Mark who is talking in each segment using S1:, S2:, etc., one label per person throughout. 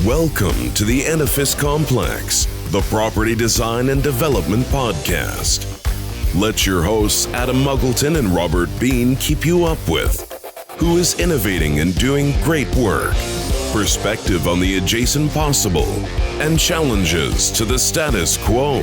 S1: Welcome to the Edifice Complex, the property design and development podcast. Let your hosts Adam Muggleton and Robert Bean keep you up with who is innovating and doing great work, perspective on the adjacent possible, and challenges to the status quo.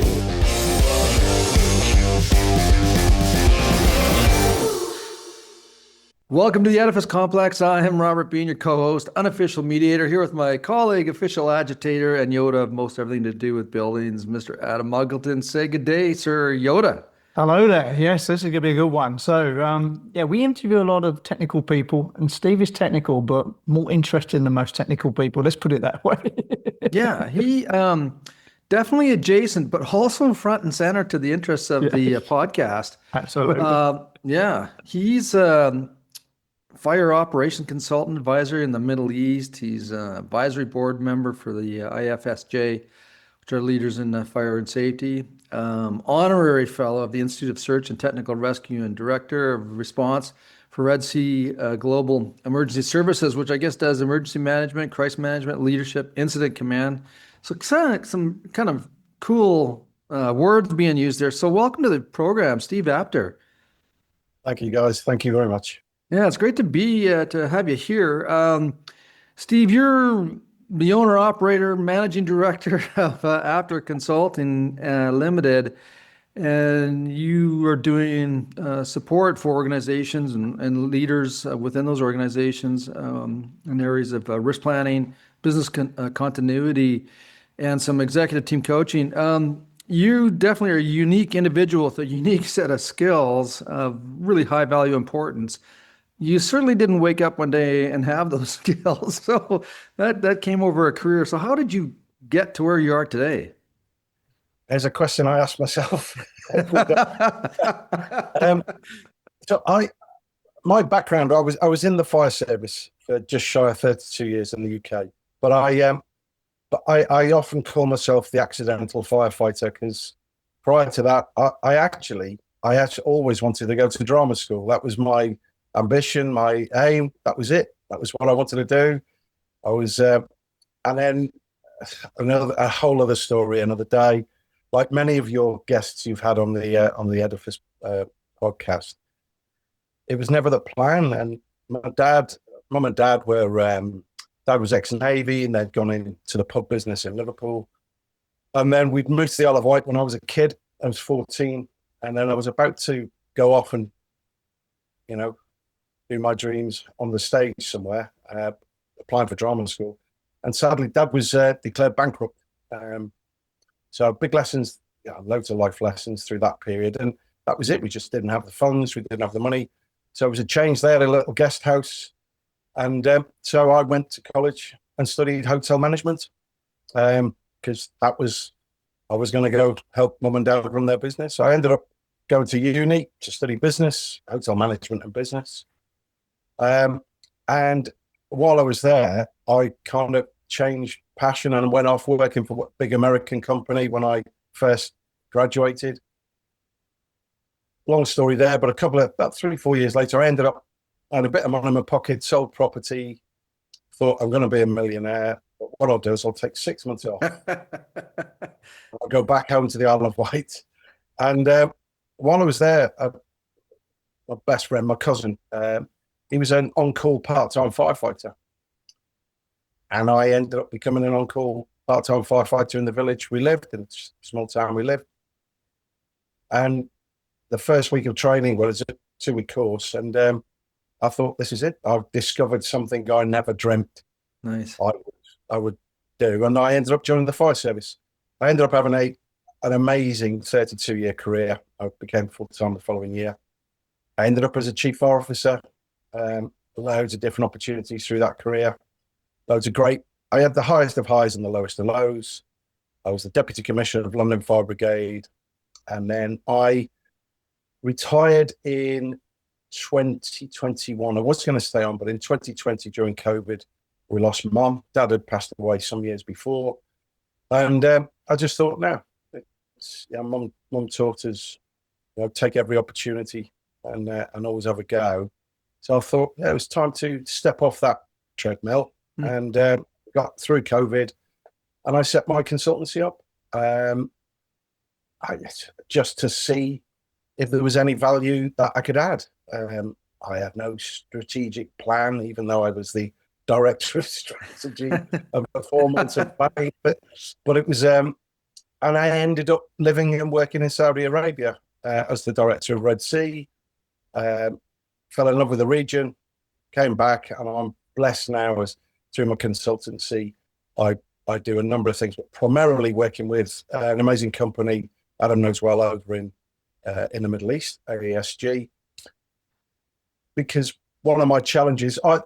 S2: Welcome to the Edifice Complex. I am Robert Bean, your co-host, unofficial mediator, here with my colleague, official agitator, and Yoda of most everything to do with buildings, Mr. Adam Muggleton. Say good day, Sir Yoda.
S3: Hello there. Yes, this is going to be a good one. So, we interview a lot of technical people, and Steve is technical, but more interested than most technical people. Let's put it that way.
S2: Yeah, he definitely adjacent, but also front and center to the interests of the podcast.
S3: Absolutely.
S2: He's fire operation consultant advisor in the Middle East. He's an advisory board member for the IFSJ, which are leaders in fire and safety. Honorary fellow of the Institute of Search and Technical Rescue and director of response for Red Sea Global Emergency Services, which I guess does emergency management, crisis management, leadership, incident command. So some kind of cool words being used there. So welcome to the program, Steve Apter.
S4: Thank you, guys. Thank you very much.
S2: Yeah, it's great to have you here. Steve, you're the owner, operator, managing director of Apter Consulting Limited, and you are doing support for organizations and leaders within those organizations in areas of risk planning, business continuity, and some executive team coaching. You definitely are a unique individual with a unique set of skills of really high value importance. You certainly didn't wake up one day and have those skills. So that came over a career. So how did you get to where you are today?
S4: There's a question I ask myself. My background, I was in the fire service for just shy of 32 years in the UK. But I often call myself the accidental firefighter because prior to that, I actually always wanted to go to drama school. That was my ambition, my aim. That was it. That was what I wanted to do. I was, and then a whole other story, another day. Like many of your guests you've had on the Edifice podcast, it was never the plan. And mum and dad were, dad was ex-Navy, and they'd gone into the pub business in Liverpool. And then we'd moved to the Isle of Wight when I was a kid. I was 14, and then I was about to go off and, do my dreams on the stage somewhere, applying for drama school. And sadly, Dad was declared bankrupt. So big lessons, loads of life lessons through that period. And that was it. We just didn't have the funds. We didn't have the money. So it was a change there, a little guest house. And so I went to college and studied hotel management because I was going to go help mum and dad run their business. So I ended up going to uni to study business, hotel management and business. And while I was there, I kind of changed passion and went off working for a big American company when I first graduated. Long story there, but about 3-4 years later, I ended up had a bit of money in my pocket, sold property, thought I'm going to be a millionaire. But what I'll do is I'll take 6 months off. I'll go back home to the Isle of Wight. And while I was there, my best friend, my cousin, he was an on-call part-time firefighter. And I ended up becoming an on-call part-time firefighter in the village we lived, in a small town we lived. And the first week of training was a 2-week course. And I thought, this is it. I've discovered something I never dreamt I would do. And I ended up joining the fire service. I ended up having an amazing 32-year career. I became full-time the following year. I ended up as a chief fire officer. Loads of different opportunities through that career. Loads of great. I had the highest of highs and the lowest of lows. I was the deputy commissioner of London Fire Brigade. And then I retired in 2021. I was going to stay on, but in 2020 during COVID, we lost Mum. Dad had passed away some years before. And I just thought, Mum taught us, take every opportunity and always have a go. So I thought, it was time to step off that treadmill and got through COVID, and I set my consultancy up just to see if there was any value that I could add. I had no strategic plan, even though I was the director of strategy and performance and planning. But it was, and I ended up living and working in Saudi Arabia as the director of Red Sea. Fell in love with the region, came back, and I'm blessed now as through my consultancy. I do a number of things, but primarily working with an amazing company Adam knows well over in the Middle East, AESG. Because one of my challenges, I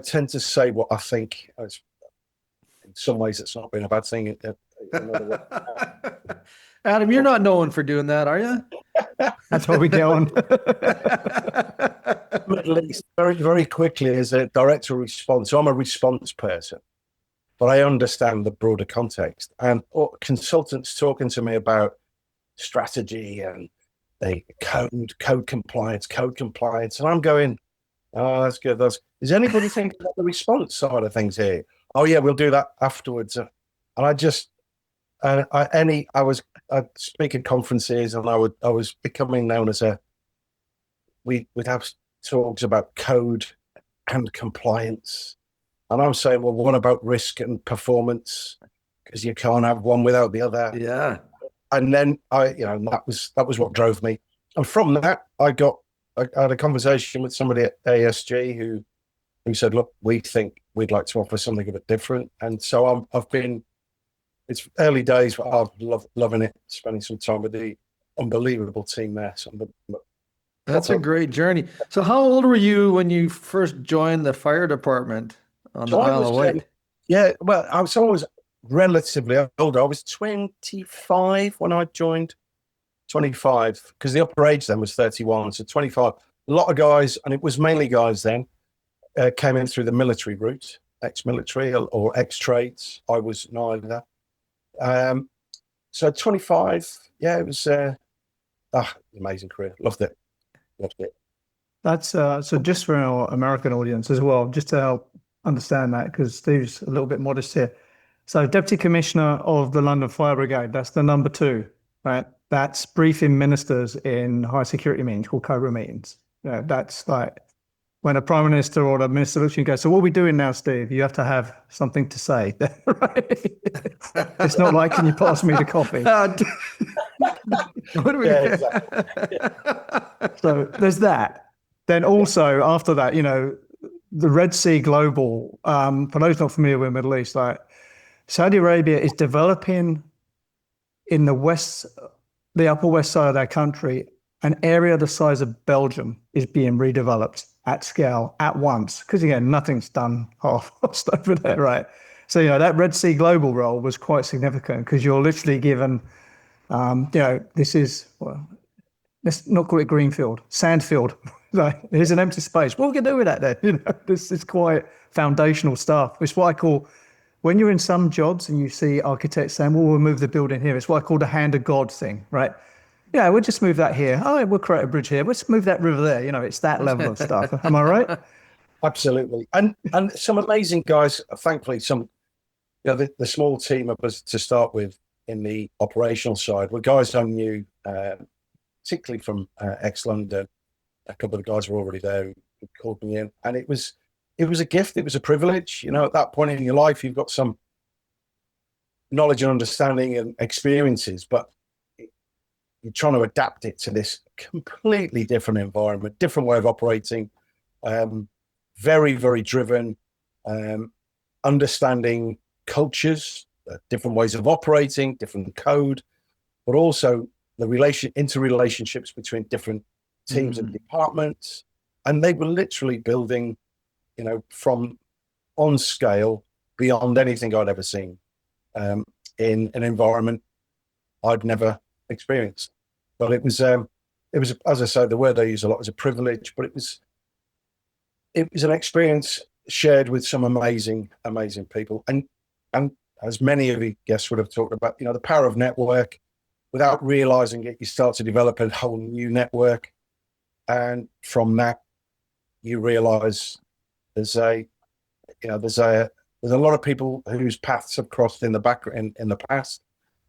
S4: tend to say what I think. In some ways, it's not been a bad thing.
S2: Adam, you're not known for doing that, are you?
S3: That's what we get on.
S4: Middle East, very, very quickly as a director of response. So I'm a response person, but I understand the broader context. And consultants talking to me about strategy and the code compliance. And I'm going, oh, that's good. Is anybody thinking about the response side of things here? Oh yeah, we'll do that afterwards. And I was speaking conferences, and I was becoming known as we'd have talks about code and compliance. And I'm saying, well, what about risk and performance? Because you can't have one without the other.
S2: Yeah.
S4: And then that was what drove me. And from that, I had a conversation with somebody at ASG who said, look, we think we'd like to offer something a bit different. And so it's early days, but I'm loving it, spending some time with the unbelievable team there. So
S2: that's a great journey. So how old were you when you first joined the fire department on the Isle of Wight?
S4: Yeah, well, I was always relatively older. I was 25 when I joined, 25, because the upper age then was 31, so 25. A lot of guys, and it was mainly guys then, came in through the military route, ex-military or ex-trades. I was neither. So 25, yeah, it was amazing career. Loved it.
S3: That's so just for our American audience as well, just to help understand that, because Steve's a little bit modest here. So Deputy Commissioner of the London Fire Brigade, that's the number 2, right? That's briefing ministers in high security meetings called COBRA meetings. That's like when a Prime Minister or a Minister looks at you and goes, so what are we doing now, Steve? You have to have something to say, right? It's not like, can you pass me the coffee?
S2: What do we
S4: Exactly.
S3: So there's that. Then also after that, the Red Sea Global, for those not familiar with the Middle East, like Saudi Arabia is developing in the upper west side of their country, an area the size of Belgium is being redeveloped at scale at once. Because again, nothing's done half-assed over there, right? So, that Red Sea Global role was quite significant because you're literally given, this is, well, let's not call it greenfield, sandfield. Like, here's an empty space. What are we going to do with that then? This is quite foundational stuff. It's what I call, when you're in some jobs and you see architects saying, well, we'll move the building here. It's what I call the hand of God thing, right? Yeah, we'll just move that here. Oh, we'll create a bridge here. Let's move that river there. It's that level of stuff. Am I right?
S4: Absolutely. And some amazing guys, thankfully, the small team of us to start with in the operational side were guys I knew, particularly from ex-London. A couple of the guys were already there who called me in. And it was a gift. It was a privilege. At that point in your life, you've got some knowledge and understanding and experiences, but you're trying to adapt it to this completely different environment, different way of operating, very, very driven, understanding cultures, different ways of operating, different code, but also the interrelationships between different teams and departments. And they were literally building, from on scale beyond anything I'd ever seen in an environment I'd never experienced. But it was, as I say, the word I use a lot is a privilege, but it was an experience shared with some amazing, amazing people. And as many of you guests would have talked about, the power of network. Without realizing it, you start to develop a whole new network. And from that, you realize there's a there's a lot of people whose paths have crossed in the past.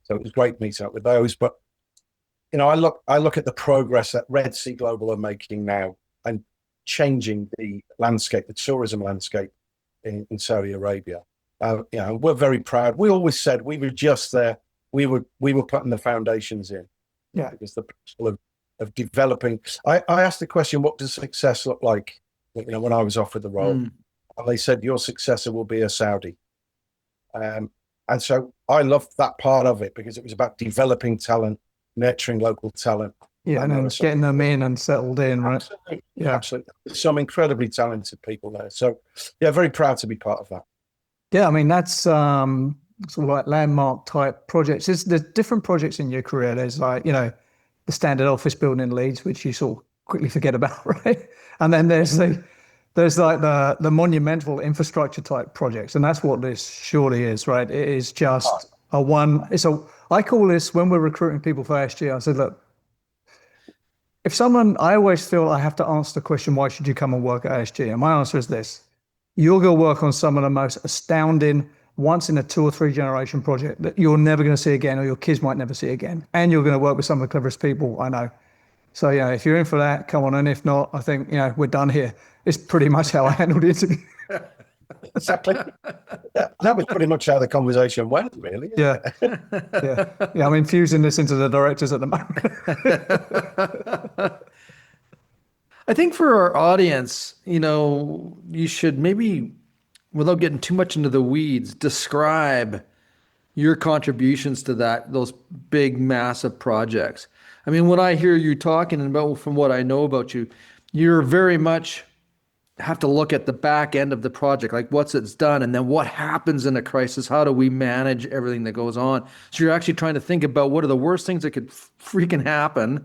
S4: So it was great meeting up with those. But I look at the progress that Red Sea Global are making now and changing the landscape, the tourism landscape in Saudi Arabia. We're very proud. We always said we were just there. We were putting the foundations in.
S3: Yeah.
S4: Because the principle of developing. I asked the question, what does success look like? When I was offered the role, and they said your successor will be a Saudi. And so I loved that part of it because it was about developing talent, nurturing local talent.
S3: Yeah, and then getting them in and settled in, right?
S4: Absolutely.
S3: Yeah,
S4: absolutely. Some incredibly talented people there. So, yeah, very proud to be part of that.
S3: Yeah, I mean, that's sort of like landmark type projects. There's different projects in your career. There's like, the standard office building in Leeds, which you sort of quickly forget about, right? And then there's like the monumental infrastructure type projects, and that's what this surely is, right? It is just I call this, when we're recruiting people for SG, I said, look, I always feel I have to answer the question, why should you come and work at SG? And my answer is this: you're going to work on some of the most astounding, once in a 2 or 3 generation project that you're never going to see again, or your kids might never see again. And you're going to work with some of the cleverest people I know. So, if you're in for that, come on. And if not, I think, we're done here. It's pretty much how I handled the interview.
S4: Exactly. Yeah, that was pretty much how the conversation went, really.
S3: Yeah. I'm infusing this into the directors at the moment.
S2: I think for our audience, you should maybe, without getting too much into the weeds, describe your contributions to those big, massive projects. I mean, when I hear you talking about, from what I know about you, you're very much have to look at the back end of the project, like what's it's done, and then what happens in a crisis. How do we manage everything that goes on? So you're actually trying to think about what are the worst things that could freaking happen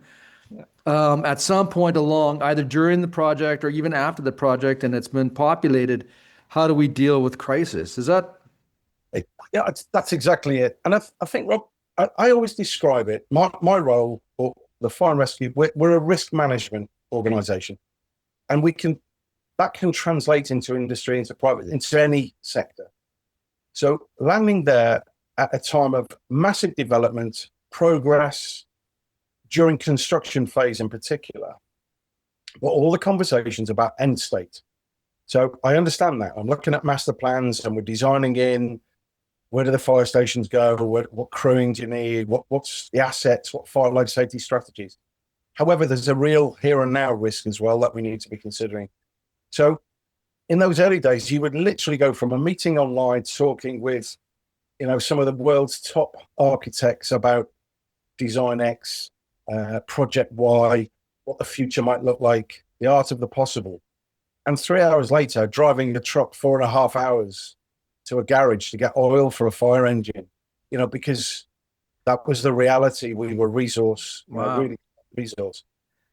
S2: at some point along, either during the project or even after the project, and it's been populated. How do we deal with crisis? Is that?
S4: Yeah, that's exactly it. And I think, Rob, I always describe it. My role, or the fire and rescue, we're a risk management organization, and that can translate into industry, into private, into any sector. So landing there at a time of massive development, progress, during construction phase in particular, but all the conversations about end state. So I understand that. I'm looking at master plans, and we're designing in, where do the fire stations go? What crewing do you need? What's the assets? What fire life safety strategies? However, there's a real here and now risk as well that we need to be considering. So in those early days, you would literally go from a meeting online talking with, some of the world's top architects about design X, project Y, what the future might look like, the art of the possible. And 3 hours later, driving the truck 4.5 hours to a garage to get oil for a fire engine, because that was the reality. We were resource, really resource.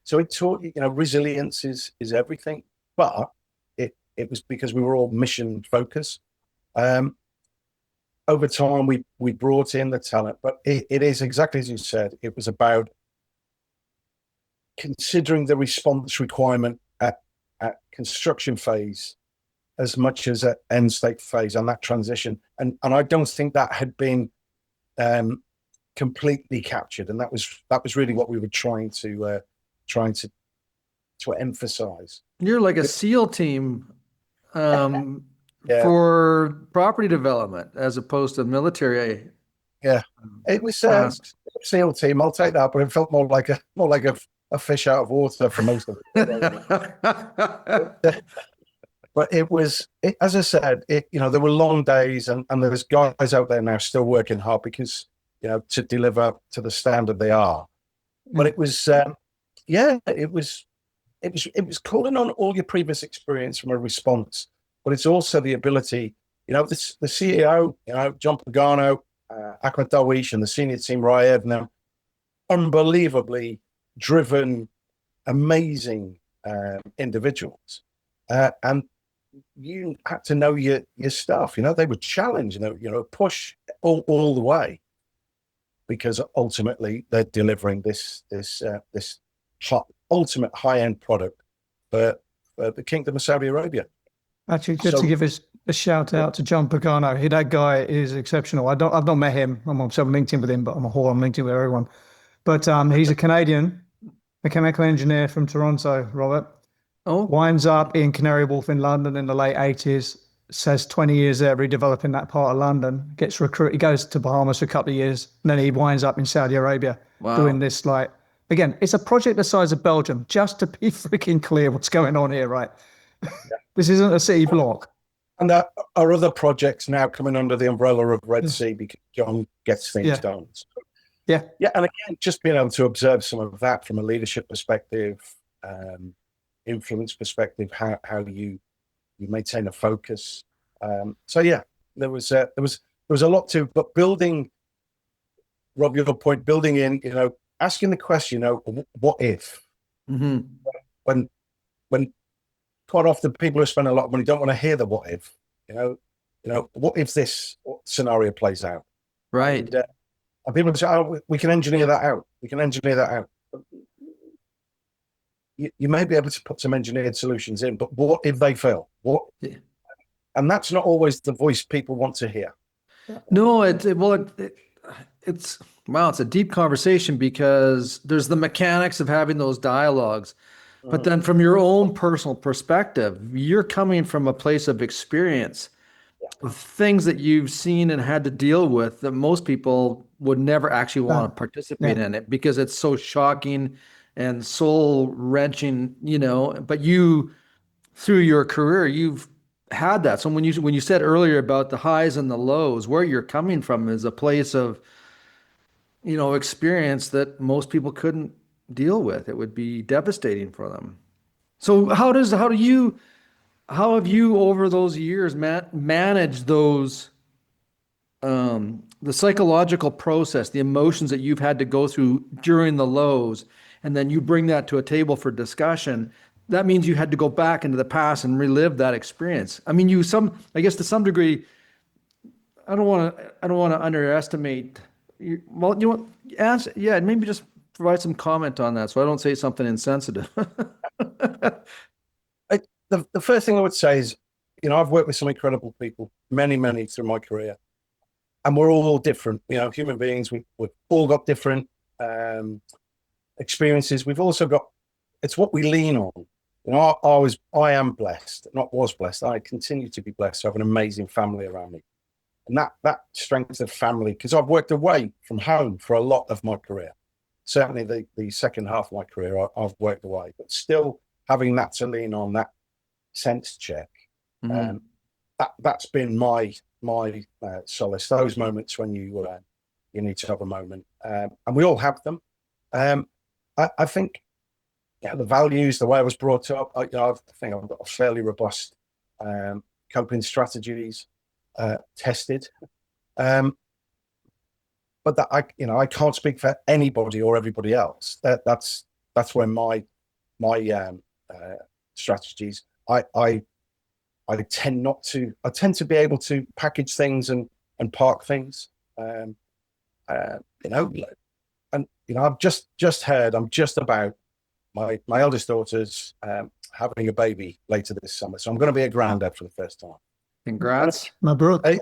S4: So it taught you, resilience is everything. But it was because we were all mission focused. Over time, we brought in the talent, but it is exactly as you said. It was about considering the response requirement at construction phase as much as at end state phase, and that transition. And I don't think that had been completely captured. And that was really what we were trying to emphasize.
S2: You're like a SEAL team for property development as opposed to military.
S4: Yeah, it was a SEAL team. I'll take that, but it felt more like a fish out of water for most of it. But it was, as I said, there were long days, and there's guys out there now still working hard because to deliver to the standard they are. But it was, it was calling on all your previous experience from a response, but it's also the ability, the CEO, John Pagano, Ahmed Darwish, and the senior team, Rayed, and them, unbelievably driven, amazing individuals, and you had to know your stuff. They would challenge, push all the way, because ultimately they're delivering this ultimate high-end product for the Kingdom of Saudi Arabia.
S3: Actually, just to give us a shout out to John Pagano. That guy is exceptional. I've not met him. I'm on LinkedIn with him, but I'm a whore on LinkedIn with everyone. But he's a Canadian mechanical engineer from Toronto, Robert.
S2: Oh,
S3: Winds up in Canary Wharf in London in the late 80s. Says 20 years there redeveloping that part of London. Gets recruited. He goes to Bahamas for a couple of years. And then he winds up in Saudi Arabia doing this, like, again, it's a project the size of Belgium, just to be freaking clear what's going on here, right? This isn't a city block.
S4: And there are other projects now coming under the umbrella of Red Sea because John gets things done. So,
S3: yeah.
S4: And again, just being able to observe some of that from a leadership perspective, influence perspective, how you maintain a focus. So yeah, there was a lot to, but building, Rob, your point, building in, asking the question, what if?
S2: Mm-hmm.
S4: When quite often people who spend a lot of money don't want to hear the what if, what if this scenario plays out?
S2: Right.
S4: And people say, oh, we can engineer that out. We can engineer that out. You may be able to put some engineered solutions in, but what if they fail? What? Yeah. And that's not always the voice people want to hear.
S2: No, it's a deep conversation because there's the mechanics of having those dialogues. But then from your own personal perspective, you're coming from a place of experience, of things that you've seen and had to deal with that most people would never actually want to participate in it because it's so shocking and soul-wrenching, but you, through your career, you've had that. So when you said earlier about the highs and the lows, where you're coming from is a place of, experience that most people couldn't deal with. It would be devastating for them. So how have you over those years managed those, the psychological process, the emotions that you've had to go through during the lows, and then you bring that to a table for discussion? That means you had to go back into the past and relive that experience. I mean, I guess to some degree, I don't want to underestimate. Maybe just provide some comment on that so I don't say something insensitive.
S4: The first thing I would say is, I've worked with some incredible people, many, many through my career, and we're all different. Human beings, we've all got different experiences. We've also got, it's what we lean on. I am blessed, not was blessed. I continue to be blessed to have an amazing family around me. And that strength of family, because I've worked away from home for a lot of my career. Certainly the second half of my career, I've worked away, but still having that to lean on, that sense check. That's been my solace. Those moments when you need to have a moment, and we all have them. I think the values, the way I was brought up, I think I've got a fairly robust coping strategies tested. But that I can't speak for anybody or everybody else. That's where my strategies. I tend not to. I tend to be able to package things and park things. And I've just heard. I'm just about my eldest daughter's having a baby later this summer, so I'm going to be a granddad for the first time.
S2: Congrats,
S3: my brother.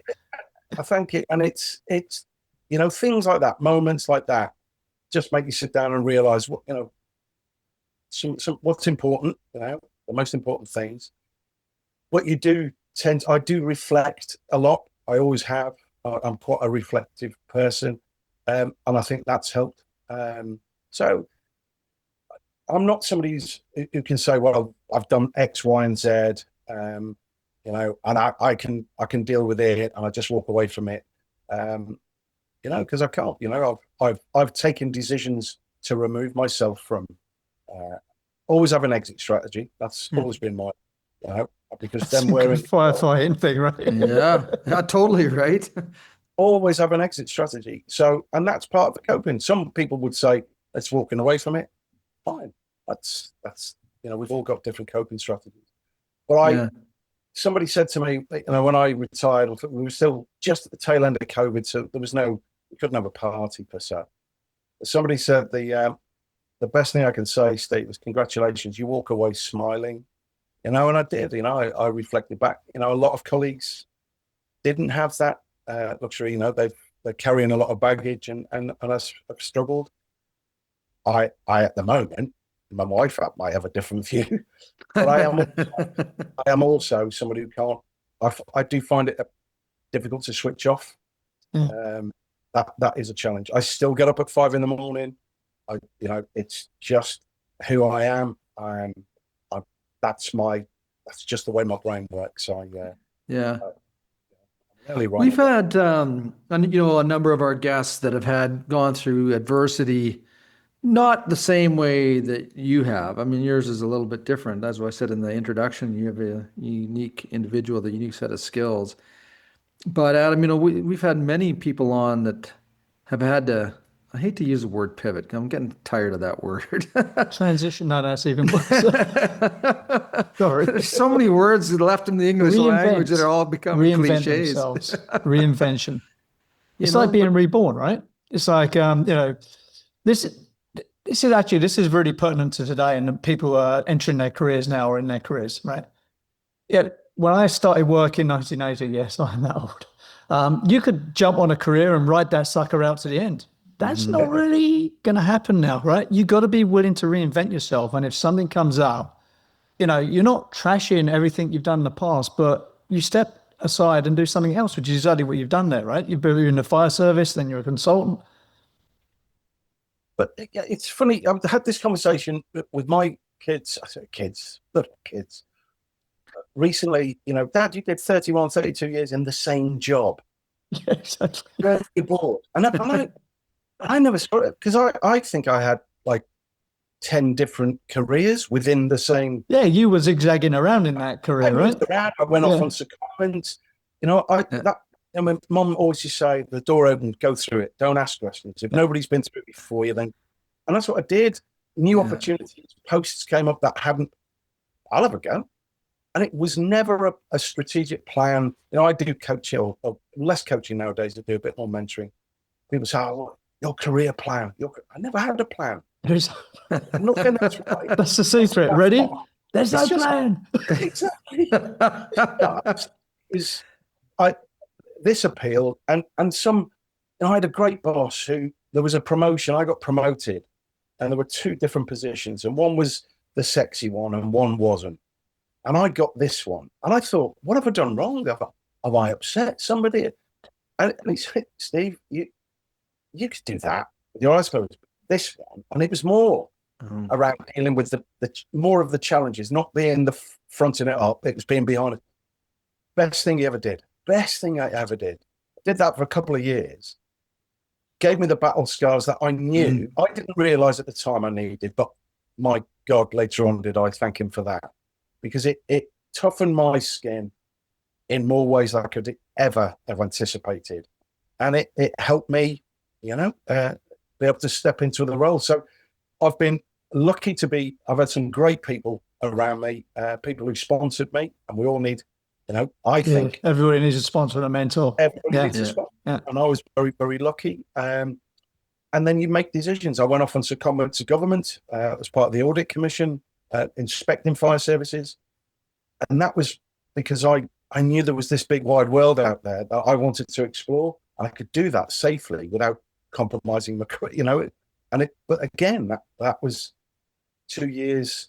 S4: I thank you, and it's things like that, moments like that, just make you sit down and realize what what's important. The most important things. What you do I do reflect a lot. I always have. I'm quite a reflective person, and I think that's helped. So I'm not somebody who can say, well, I've done X, Y, and Z, and I can deal with it, and I just walk away from it, because I can't. I've taken decisions to remove myself from. Always have an exit strategy. That's always been my, because then we're in
S3: firefighting thing, right?
S2: Yeah, totally right.
S4: Always have an exit strategy. So, and that's part of the coping. Some people would say, let's walking away from it. Fine. That's we've all got different coping strategies. But somebody said to me, when I retired, we were still just at the tail end of COVID, so we couldn't have a party per se. Somebody said the best thing I can say, Steve, is congratulations. You walk away smiling, and I did, I reflected back, a lot of colleagues didn't have that luxury, they're carrying a lot of baggage and I've struggled. I at the moment, my wife might have a different view, but I am also somebody who can't, I do find it difficult to switch off. That is a challenge. I still get up at 5 a.m. It's just who I am. That's just the way my brain works.
S2: We've had, a number of our guests that have gone through adversity, not the same way that you have. I mean, yours is a little bit different. That's what I said in the introduction. You have a unique individual, the unique set of skills. But Adam, we've had many people on that have had to, I hate to use the word pivot. I'm getting tired of that word.
S3: Transition, no, that's even worse. Sorry.
S2: There's so many words left in the English language that are all becoming cliches.
S3: Themselves. Reinvention. It's like being reborn, right? It's like, this is really pertinent to today, and people are entering their careers now or in their careers, right? Yeah. When I started work in 1980, yes, I'm that old. You could jump on a career and ride that sucker out to the end. That's not really going to happen now, right? You got to be willing to reinvent yourself. And if something comes up, you're not trashing everything you've done in the past, but you step aside and do something else, which is exactly what you've done there, right? You're in the fire service, then you're a consultant.
S4: But it's funny. I've had this conversation with my kids. I say kids, little kids. Recently, Dad, you did 31, 32 years in the same job.
S3: Yeah, exactly.
S4: You're bored. And I never saw it, because I think I had like 10 different careers within the same.
S3: Yeah, you were zigzagging around in that career, right?
S4: I went off on secondments. My mum always used to say, the door opened, go through it. Don't ask questions. If nobody's been through it before you, then. And that's what I did. New opportunities, posts came up that I'll have a go. And it was never a strategic plan. I do coaching, or less coaching nowadays. I do a bit more mentoring. People say, your career plan. I never had a plan. I'm not saying that's right.
S3: That's the secret. Ready? There's no plan.
S4: Exactly. This appeal, and some. I had a great boss who, there was a promotion. I got promoted, and there were 2 different positions, and one was the sexy one, and one wasn't. And I got this one, and I thought, what have I done wrong? Have I upset somebody? And he said, Steve, you could do that with your eyes closed. This one, and it was more around dealing with the more of the challenges, not being the fronting it up. It was being behind it. Best thing he ever did. Best thing I ever did. Did that for a couple of years. Gave me the battle scars that I knew. I didn't realize at the time I needed, but my God, later on did I thank him for that. Because it toughened my skin in more ways than I could ever have anticipated. And it helped me, be able to step into the role. So I've been lucky I've had some great people around me, people who sponsored me, and we all need, I think.
S3: Everybody needs a sponsor and a mentor.
S4: Everybody needs a sponsor. Yeah. And I was very, very lucky. And then you make decisions. I went off on secondment to government as part of the audit commission, inspecting fire services. And that was because I knew there was this big wide world out there that I wanted to explore. I could do that safely without compromising my career, but again, that was 2 years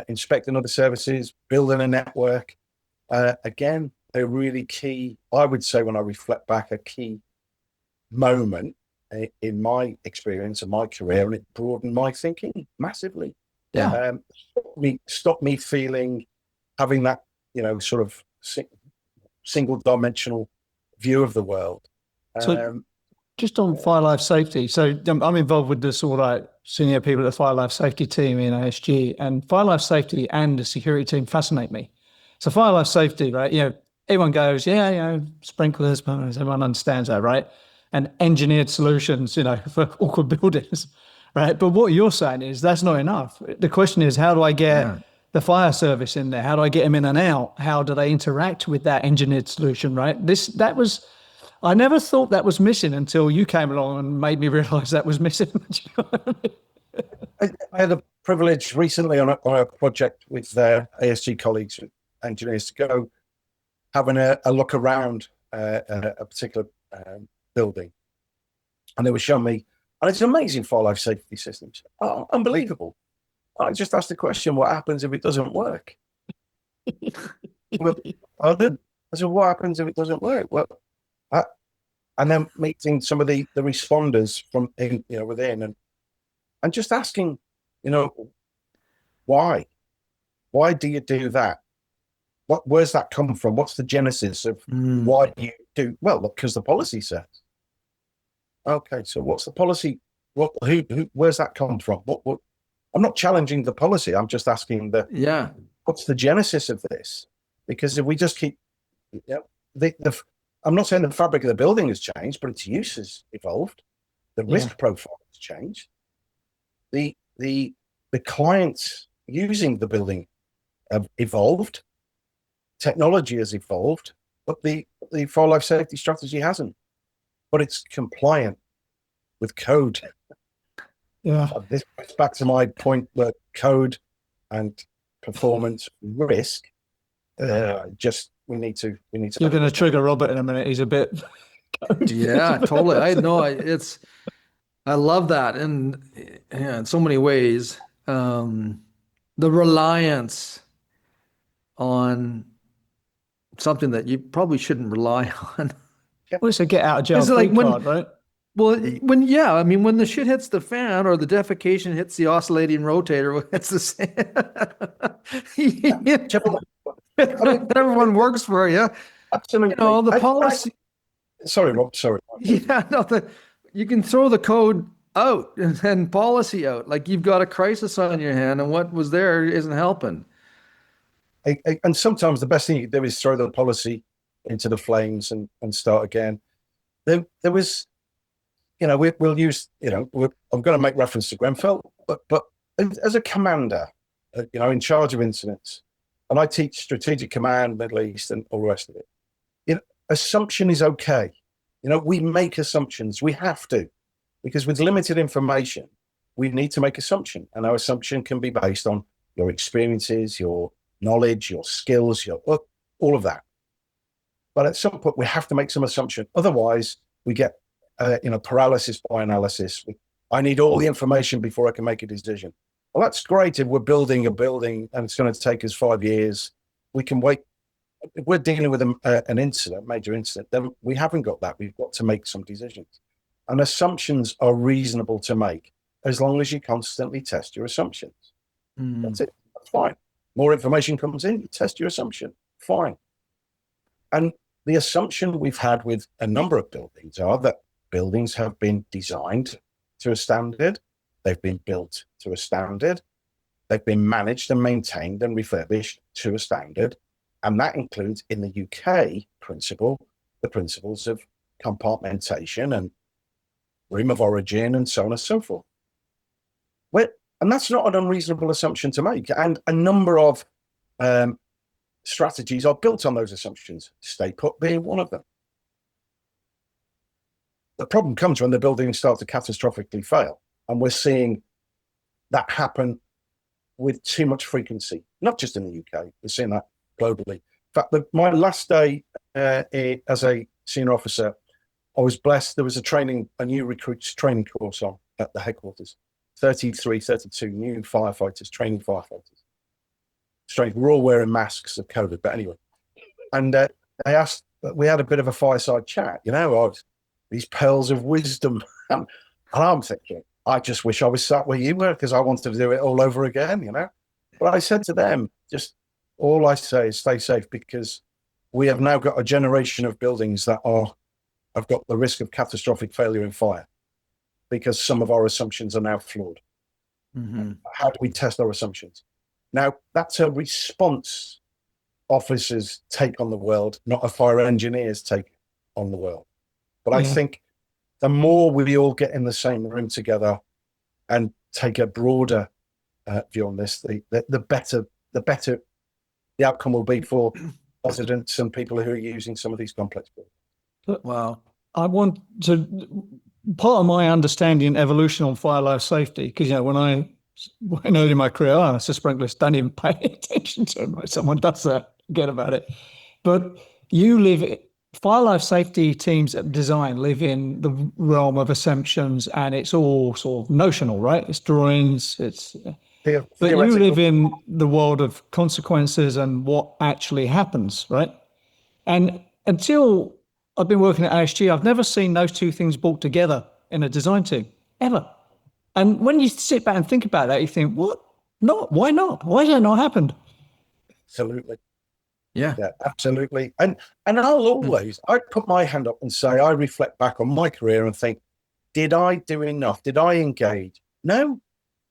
S4: inspecting other services, building a network. Again, they're really key. I would say, when I reflect back, a key moment in my experience and my career, and it broadened my thinking massively.
S3: Yeah.
S4: Stop me having that, sort of single dimensional view of the world.
S3: So just on fire life safety. So I'm involved with the sort of senior people at the fire life safety team in ASG, and fire life safety and the security team fascinate me. So fire life safety, right? Everyone goes, sprinklers, everyone understands that, right? And engineered solutions, for awkward buildings, right? But what you're saying is that's not enough. The question is, how do I get the fire service in there? How do I get them in and out? How do they interact with that engineered solution, right? I never thought that was missing until you came along and made me realize that was missing.
S4: I had a privilege recently on a project with ASG colleagues, engineers, to go having a look around a particular building. And they were showing me, and it's an amazing fire life safety system. Oh, unbelievable. I just asked the question, what happens if it doesn't work? I said, what happens if it doesn't work? Well, and then meeting some of the responders from within, and just asking, why do you do that? Where's that come from? What's the genesis of why you do? Well, look, because the policy says. Okay, so what's the policy? Where's that come from? What? I'm not challenging the policy. I'm just asking what's the genesis of this? Because if we just keep, I'm not saying the fabric of the building has changed, but its use has evolved. The risk profile has changed. The clients using the building have evolved. Technology has evolved, but the fire life safety strategy hasn't. But it's compliant with code.
S3: Yeah.
S4: This goes back to my point where code and performance risk. We need to.
S3: You're going to trigger Robert in a minute. He's a bit.
S2: Yeah, totally. I know. I love that, and in so many ways, the reliance on something that you probably shouldn't rely on.
S3: Well, it's a get out of jail free card, right?
S2: Well, when the shit hits the fan or the defecation hits the oscillating rotator, it's the same. Everyone works for you.
S4: Absolutely.
S2: The policy.
S4: Sorry, Rob. Sorry.
S2: Yeah, you can throw the code out and policy out. Like you've got a crisis on your hand, and what was there isn't helping.
S4: And sometimes the best thing you can do is throw the policy into the flames and start again. There was, we'll use, I'm going to make reference to Grenfell, but as a commander, in charge of incidents, and I teach strategic command, Middle East, and all the rest of it. Assumption is okay. We make assumptions. We have to, because with limited information, we need to make assumption, and our assumption can be based on your experiences, your knowledge, your skills, all of that. But at some point, we have to make some assumption. Otherwise, we get, paralysis by analysis. I need all the information before I can make a decision. Well, that's great if we're building a building and it's going to take us 5 years. We can wait. If we're dealing with an incident, major incident, then we haven't got that. We've got to make some decisions. And assumptions are reasonable to make as long as you constantly test your assumptions. That's it. That's fine. More information comes in, you test your assumption. Fine. And the assumption we've had with a number of buildings are that buildings have been designed to a standard. They've been built to a standard. They've been managed and maintained and refurbished to a standard. And that includes, in the UK the principles of compartmentation and room of origin and so on and so forth. And that's not an unreasonable assumption to make. And a number of strategies are built on those assumptions, stay put being one of them. The problem comes when the buildings start to catastrophically fail. And we're seeing that happen with too much frequency, not just in the UK, we're seeing that globally. In fact, my last day as a senior officer, I was blessed. There was a new recruits training course on at the headquarters. 32 new firefighters, training firefighters. Strange, we're all wearing masks of COVID, but anyway. And they asked, we had a bit of a fireside chat, these pearls of wisdom. And I'm thinking, I just wish I was sat where you were, because I wanted to do it all over again, But I said to them, just all I say is stay safe, because we have now got a generation of buildings that have got the risk of catastrophic failure in fire, because some of our assumptions are now flawed. Mm-hmm. How do we test our assumptions? Now, that's a response officers take on the world, not a fire engineer's take on the world. But I think the more we all get in the same room together and take a broader view on this, the better the outcome will be for residents and people who are using some of these complex buildings.
S3: Wow. I want to, part of my understanding evolution on fire life safety, because when I when early in my career, oh, it's a sprinkler, don't even pay attention to it. Like, someone does that, forget about it. But you live, fire life safety teams at design live in the realm of assumptions, and it's all sort of notional, right? It's drawings, but you live in the world of consequences and what actually happens, right? And until I've been working at ASG, I've never seen those two things brought together in a design team, ever. And when you sit back and think about that, you think, what? Not? Why not? Why has that not happened?
S4: Absolutely.
S2: Yeah.
S4: Yeah, absolutely. And I'll always, I'd put my hand up and say, I reflect back on my career and think, did I do enough? Did I engage? No.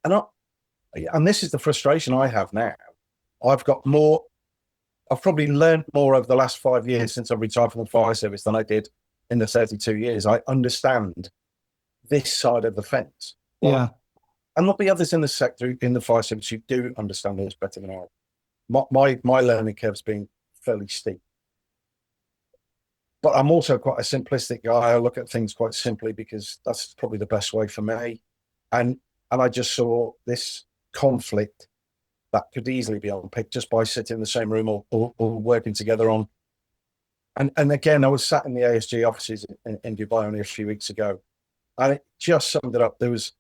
S4: And this is the frustration I have now. I've probably learned more over the last 5 years since I've retired from the fire service than I did in the 32 years. I understand this side of the fence.
S3: Yeah.
S4: And there'll be others in the sector, in the fire service, who do understand this better than I. My learning curve's been fairly steep. But I'm also quite a simplistic guy. I look at things quite simply because that's probably the best way for me. And I just saw this conflict that could easily be unpicked just by sitting in the same room or working together on. And again, I was sat in the ASG offices in Dubai only a few weeks ago, and it just summed it up. There was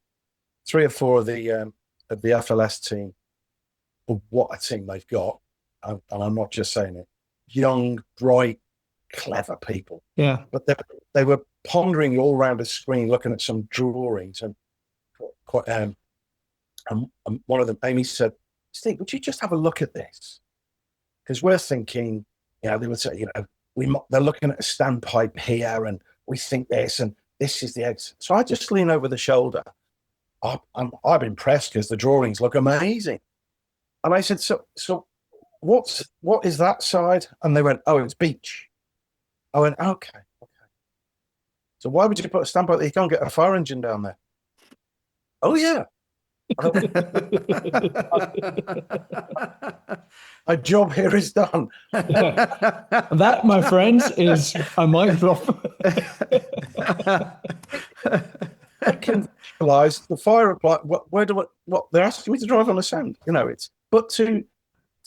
S4: 3 or 4 of the FLS team. Well, what a team they've got, and I'm not just saying it. Young, bright, clever people.
S3: Yeah.
S4: But they were pondering all around a screen, looking at some drawings, and one of them, Amy, said, "Steve, would you just have a look at this?" Because we're thinking, they would say, they're looking at a standpipe here, and we think this, and this is the exit. So I just lean over the shoulder. I'm impressed because the drawings look amazing. And I said, so what is that side? And they went, oh, it's beach. I went, okay. So why would you put a standpipe that you can't get a fire engine down there? Oh, yeah. My job here is done.
S3: That, my friends, is a mic drop.
S4: I can visualize the fire apply. What they're asking me to drive on the sand. But to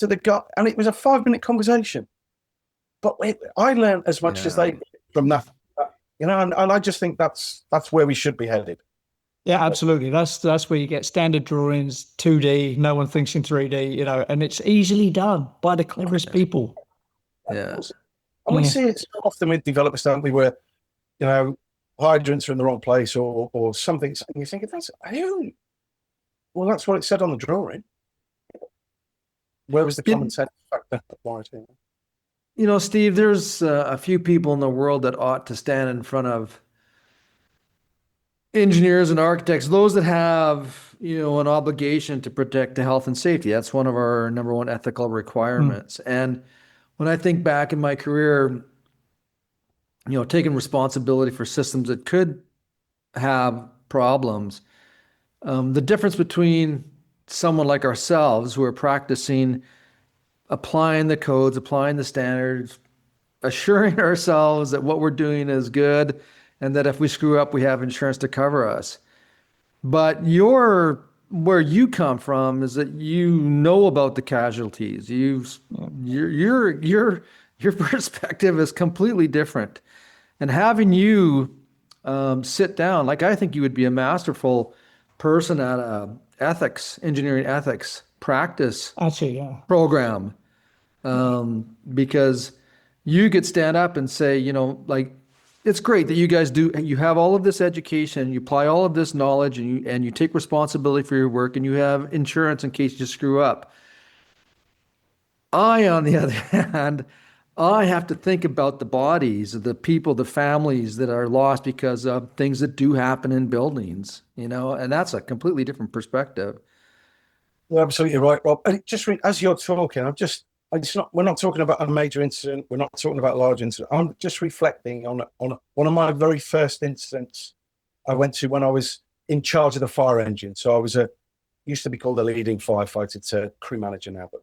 S4: the gut, and it was a 5-minute conversation. But I learned as much as they did from that. And I just think that's where we should be headed.
S3: Yeah, absolutely. That's where you get standard drawings, 2D. No one thinks in 3D. And it's easily done by the cleverest people.
S2: Yeah.
S4: And we see it so often with developers, don't we, where hydrants are in the wrong place or something, and you think, well, that's what it said on the drawing. Where was the common sense factor applied here?
S2: Steve, there's a few people in the world that ought to stand in front of engineers and architects, those that have, an obligation to protect the health and safety. That's one of our number one ethical requirements. And when I think back in my career, taking responsibility for systems that could have problems, the difference between someone like ourselves who are practicing applying the codes, applying the standards, assuring ourselves that what we're doing is good and that if we screw up, we have insurance to cover us. But where you come from is that you know about the casualties. Your perspective is completely different. And having you sit down, like I think you would be a masterful person at a engineering ethics practice program, because you could stand up and say, it's great that you have all of this education, you apply all of this knowledge, and you take responsibility for your work, and you have insurance in case you screw up. On the other hand, I have to think about the bodies of the people, the families that are lost because of things that do happen in buildings, and that's a completely different perspective.
S4: You're absolutely right, Rob. And as you're talking, we're not talking about a major incident. We're not talking about a large incident. I'm just reflecting on one of my very first incidents I went to when I was in charge of the fire engine. So I was used to be called a leading firefighter to crew manager now, but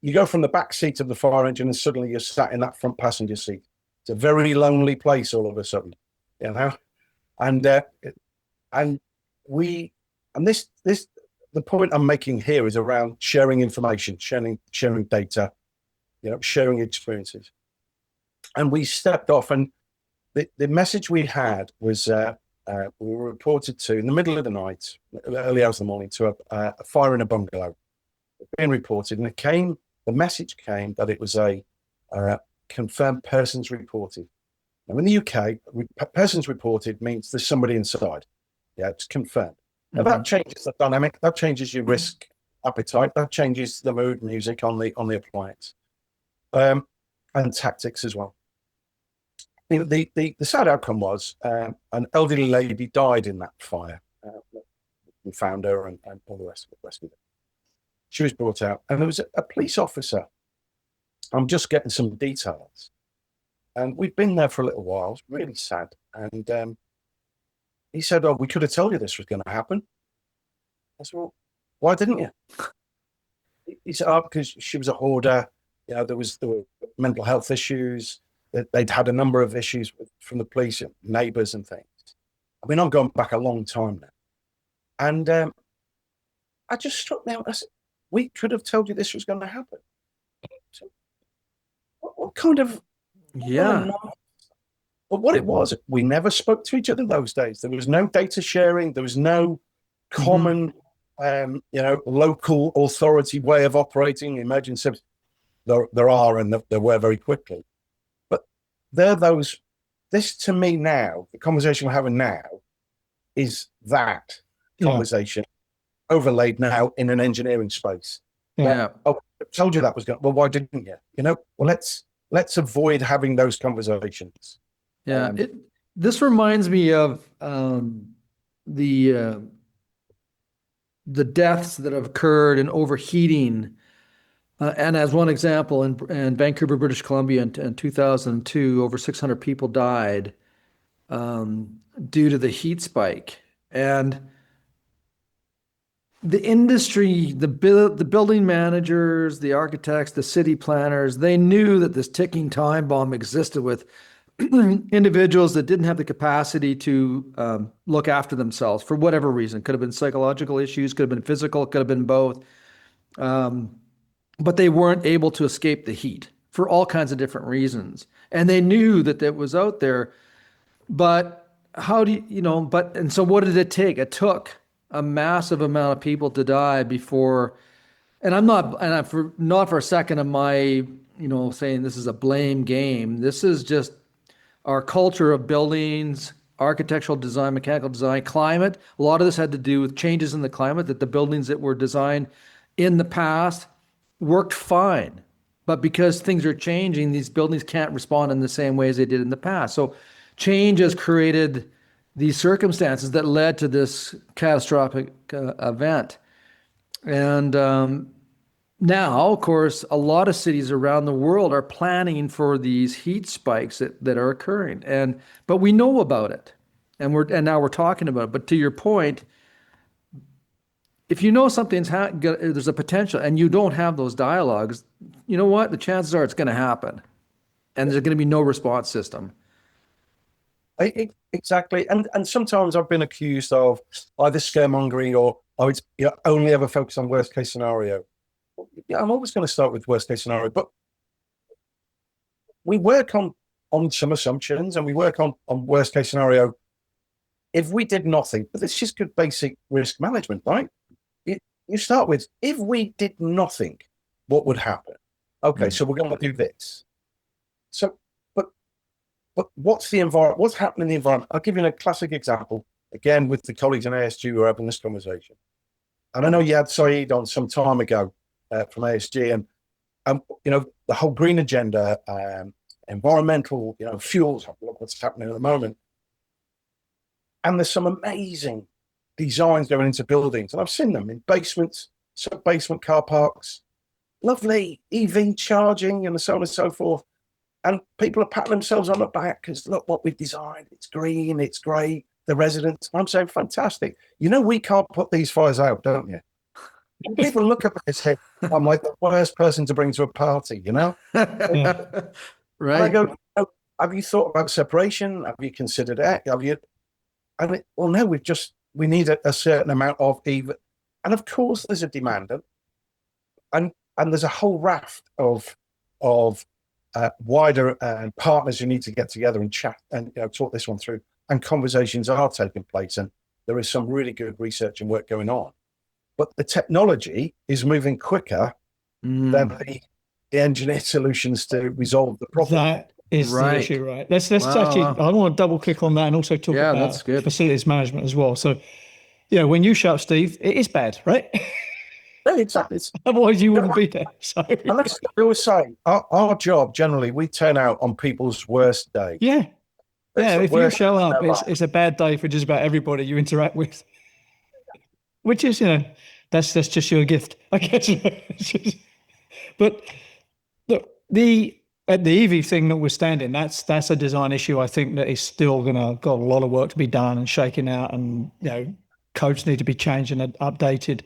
S4: you go from the back seat of the fire engine and suddenly you're sat in that front passenger seat. It's a very lonely place all of a sudden, and this the point I'm making here is around sharing information, sharing data, sharing experiences. And we stepped off, and the message we had was we were reported to in the middle of the night, early hours of the morning, to a fire in a bungalow being reported, and the message came that it was a confirmed persons reported. Now in the UK, persons reported means there's somebody inside. Yeah, it's confirmed. Now that changes the dynamic, that changes your risk appetite, that changes the mood music on the appliance, and tactics as well. The sad outcome was an elderly lady died in that fire. We found her and all the rest of it. She was brought out, and there was a police officer. I'm just getting some details, and we'd been there for a little while. It was really sad, and he said, "Oh, we could have told you this was going to happen." I said, "Well, why didn't you?" He said, "Oh, because she was a hoarder. There were mental health issues. They'd had a number of issues from the police, neighbours and things." I mean, I'm going back a long time now. And I just struck me out. I said, we could have told you this was going to happen. So what kind of...
S2: Yeah.
S4: But what it was, we never spoke to each other those days. There was no data sharing. There was no common, local authority way of operating emergency service. There are, and there were very quickly. This to me now, the conversation we're having now is that conversation overlaid now in an engineering space.
S2: Yeah.
S4: Oh, I told you that was going, well, why didn't you? Well, let's avoid having those conversations.
S2: Yeah. This reminds me of the deaths that have occurred in overheating. And as one example, in Vancouver, British Columbia in 2002, over 600 people died due to the heat spike. And the industry, the building managers, the architects, the city planners, they knew that this ticking time bomb existed with individuals that didn't have the capacity to look after themselves for whatever reason. Could have been psychological issues, could have been physical, could have been both. But they weren't able to escape the heat for all kinds of different reasons. And they knew that it was out there. But and so what did it take? It took a massive amount of people to die before, not for a second am I, saying this is a blame game. This is just our culture of buildings, architectural design, mechanical design, climate. A lot of this had to do with changes in the climate, that the buildings that were designed in the past worked fine, but because things are changing, these buildings can't respond in the same way as they did in the past. So change has created these circumstances that led to this catastrophic event. And now, of course, a lot of cities around the world are planning for these heat spikes that are occurring. But we know about it, and now we're talking about it. But to your point, if you know something's there's a potential and you don't have those dialogues, you know what? The chances are it's going to happen, and there's going to be no response system.
S4: Exactly. And sometimes I've been accused of either scaremongering or it's only ever focus on worst case scenario. I'm always going to start with worst case scenario, but we work on some assumptions and we work on worst case scenario. If we did nothing, but it's just good basic risk management, right? You start with, if we did nothing, what would happen? Okay, so we're going to do this. So, but what's the environment? What's happening in the environment? I'll give you a classic example, again, with the colleagues in ASG who are having this conversation. And I know you had Saeed on some time ago from ASG, and the whole green agenda, environmental, fuels, look what's happening at the moment. And there's some amazing designs going into buildings, and I've seen them in basements, sub-basement car parks, lovely EV charging and so on and so forth. And people are patting themselves on the back because look what we've designed. It's green, it's great, the residents. I'm saying, fantastic. We can't put these fires out, don't you? And people look at this head, I'm like the worst person to bring to a party,
S2: Right.
S4: And I go, have you thought about separation? Have you considered that? Well, no, we need a certain amount of And of course, there's a demand, and there's a whole raft of wider partners who need to get together and chat and talk this one through. And conversations are taking place, and there is some really good research and work going on. But the technology is moving quicker than the engineered solutions to resolve the problem.
S3: That is the issue, right? Let's
S2: Wow.
S3: actually, I want to double click on that and also talk
S2: that's
S3: about
S2: good.
S3: facilities management as well. So, when you shout, Steve, it is bad, right?
S4: Yeah, exactly.
S3: Otherwise, you wouldn't be there. So,
S4: And let's always say, our job, generally, we turn out on people's worst day.
S3: yeah. Yeah, if you
S4: worst
S3: show up,
S4: ever.
S3: it's a bad day for just about everybody you interact with. Which is, that's just your gift, I guess. But look, the EV thing notwithstanding, that's a design issue. I think that is still got a lot of work to be done and shaken out, and codes need to be changed and updated.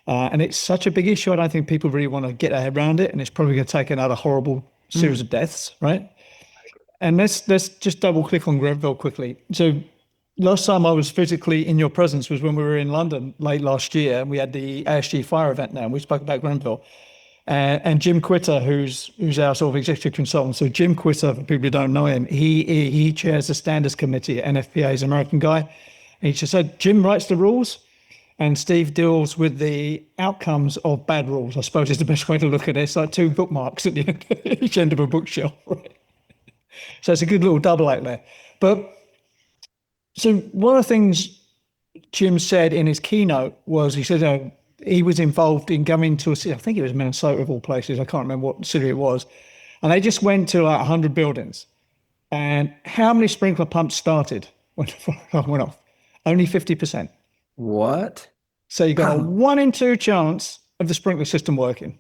S3: And it's such a big issue. I don't think people really want to get their head around it, and it's probably going to take another horrible series of deaths, right? And let's just double click on Grenfell quickly. So last time I was physically in your presence was when we were in London late last year, and we had the ASG fire event now, and we spoke about Grenfell. And Jim Quitter, who's our sort of executive consultant. So Jim Quitter, for people who don't know him, he chairs the standards committee at NFPA. He's an American guy. And he just said, Jim writes the rules, and Steve deals with the outcomes of bad rules, I suppose is the best way to look at it. It's like two bookmarks at the end, each end of a bookshelf, right? So it's a good little double act there. But so one of the things Jim said in his keynote was, he said he was involved in going to a city, I think it was Minnesota of all places, I can't remember what city it was, and they just went to like 100 buildings. And how many sprinkler pumps started when the fire went off? Only 50%.
S2: What?
S3: So you got a 1 in 2 chance of the sprinkler system working,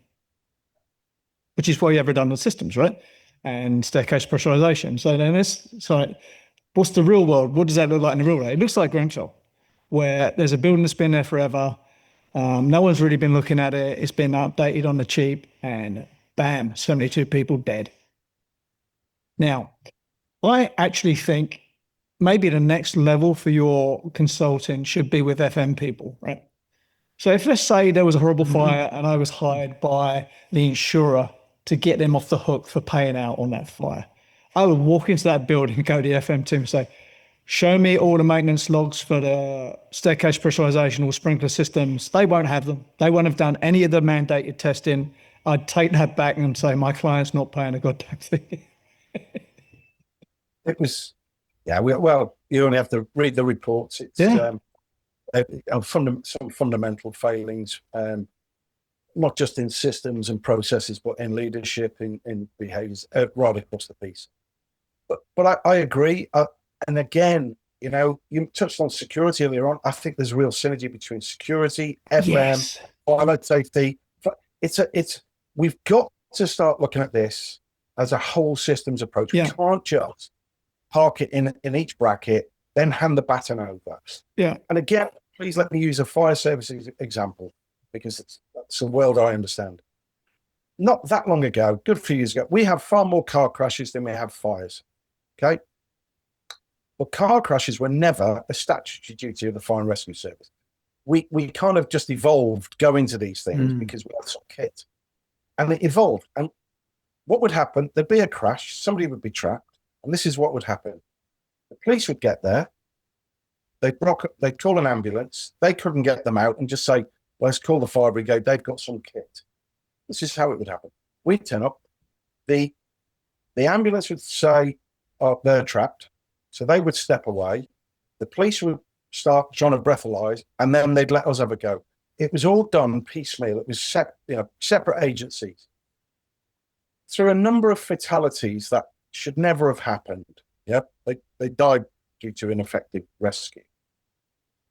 S3: which is why you have redundant systems, right? And staircase pressurization. So then what's the real world? What does that look like in the real world? It looks like Grenfell, where there's a building that's been there forever. No one's really been looking at it. It's been updated on the cheap, and bam, 72 people dead. Now, I actually think maybe the next level for your consulting should be with FM people, right? So if, let's say, there was a horrible fire and I was hired by the insurer to get them off the hook for paying out on that fire, I would walk into that building and go to the FM team and say, show me all the maintenance logs for the staircase pressurization or sprinkler systems. They won't have them. They won't have done any of the mandated testing. I'd take that back and say, my client's not paying a goddamn thing.
S4: It was, well, you only have to read the reports. It's some fundamental failings, not just in systems and processes, but in leadership, in behaviors, right across the piece. But I agree. And again, you touched on security earlier on. I think there's real synergy between security, FM, fire safety. We've got to start looking at this as a whole systems approach. We can't just park it in each bracket, then hand the baton over. Yeah. And again, please let me use a fire services example, because that's a world I understand. Not that long ago, good few years ago, we have far more car crashes than we have fires. Okay. Well, car crashes were never a statutory duty of the fire and rescue service. We kind of just evolved going to these things because we had some kit, and it evolved. And what would happen? There'd be a crash, somebody would be trapped, and this is what would happen. The police would get there, they'd call an ambulance, they couldn't get them out and just say, well, let's call the fire brigade, they've got some kit. This is how it would happen. We'd turn up, the ambulance would say, oh, they're trapped. So they would step away. The police would start trying to breathalyze, and then they'd let us have a go. It was all done piecemeal. It was separate agencies. Through a number of fatalities that should never have happened. They died due to ineffective rescue.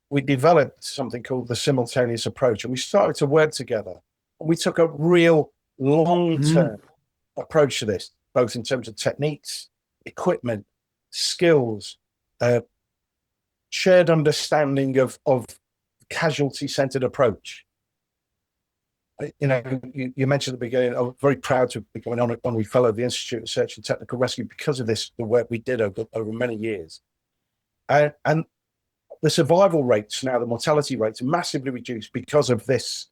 S4: We developed something called the simultaneous approach, and we started to work together. And we took a real long-term approach to this, both in terms of techniques, equipment, skills, shared understanding of casualty-centered approach. You mentioned at the beginning, I'm very proud to be going on an honorary fellow of the Institute of Search and Technical Rescue because of this, the work we did over many years. And the survival rates now, the mortality rates are massively reduced because of this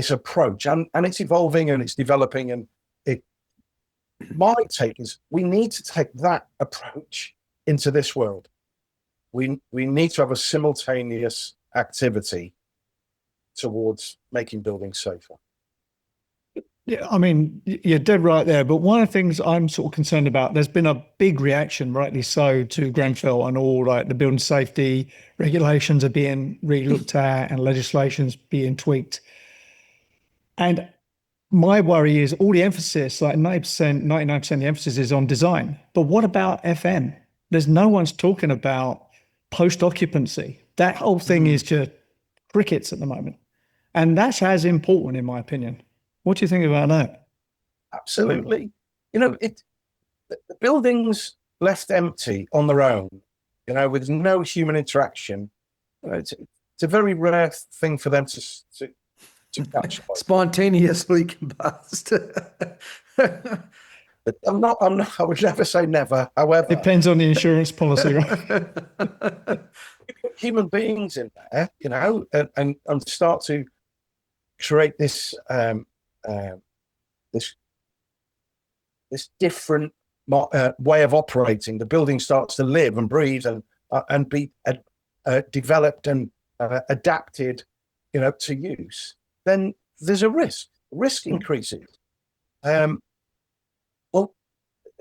S4: approach, and it's evolving and it's developing. And my take is we need to take that approach into this world. We need to have a simultaneous activity towards making buildings safer.
S3: Yeah, I mean, you're dead right there. But one of the things I'm sort of concerned about, there's been a big reaction, rightly so, to Grenfell, and all like the building safety regulations are being re-looked at and legislation's being tweaked. And my worry is all the emphasis, like 90%, 99% of the emphasis is on design. But what about FM? There's no one's talking about post-occupancy. That whole thing is just crickets at the moment. And that's as important, in my opinion. What do you think about that?
S4: Absolutely. The buildings left empty on their own, with no human interaction. It's a very rare thing for them to catch.
S2: Spontaneously combust.
S4: I would never say never. However,
S3: depends on the insurance policy, right?
S4: Human beings in there, and start to create this this different way of operating. The building starts to live and breathe and be developed and adapted, to use. Then there's a risk. Risk increases. Well,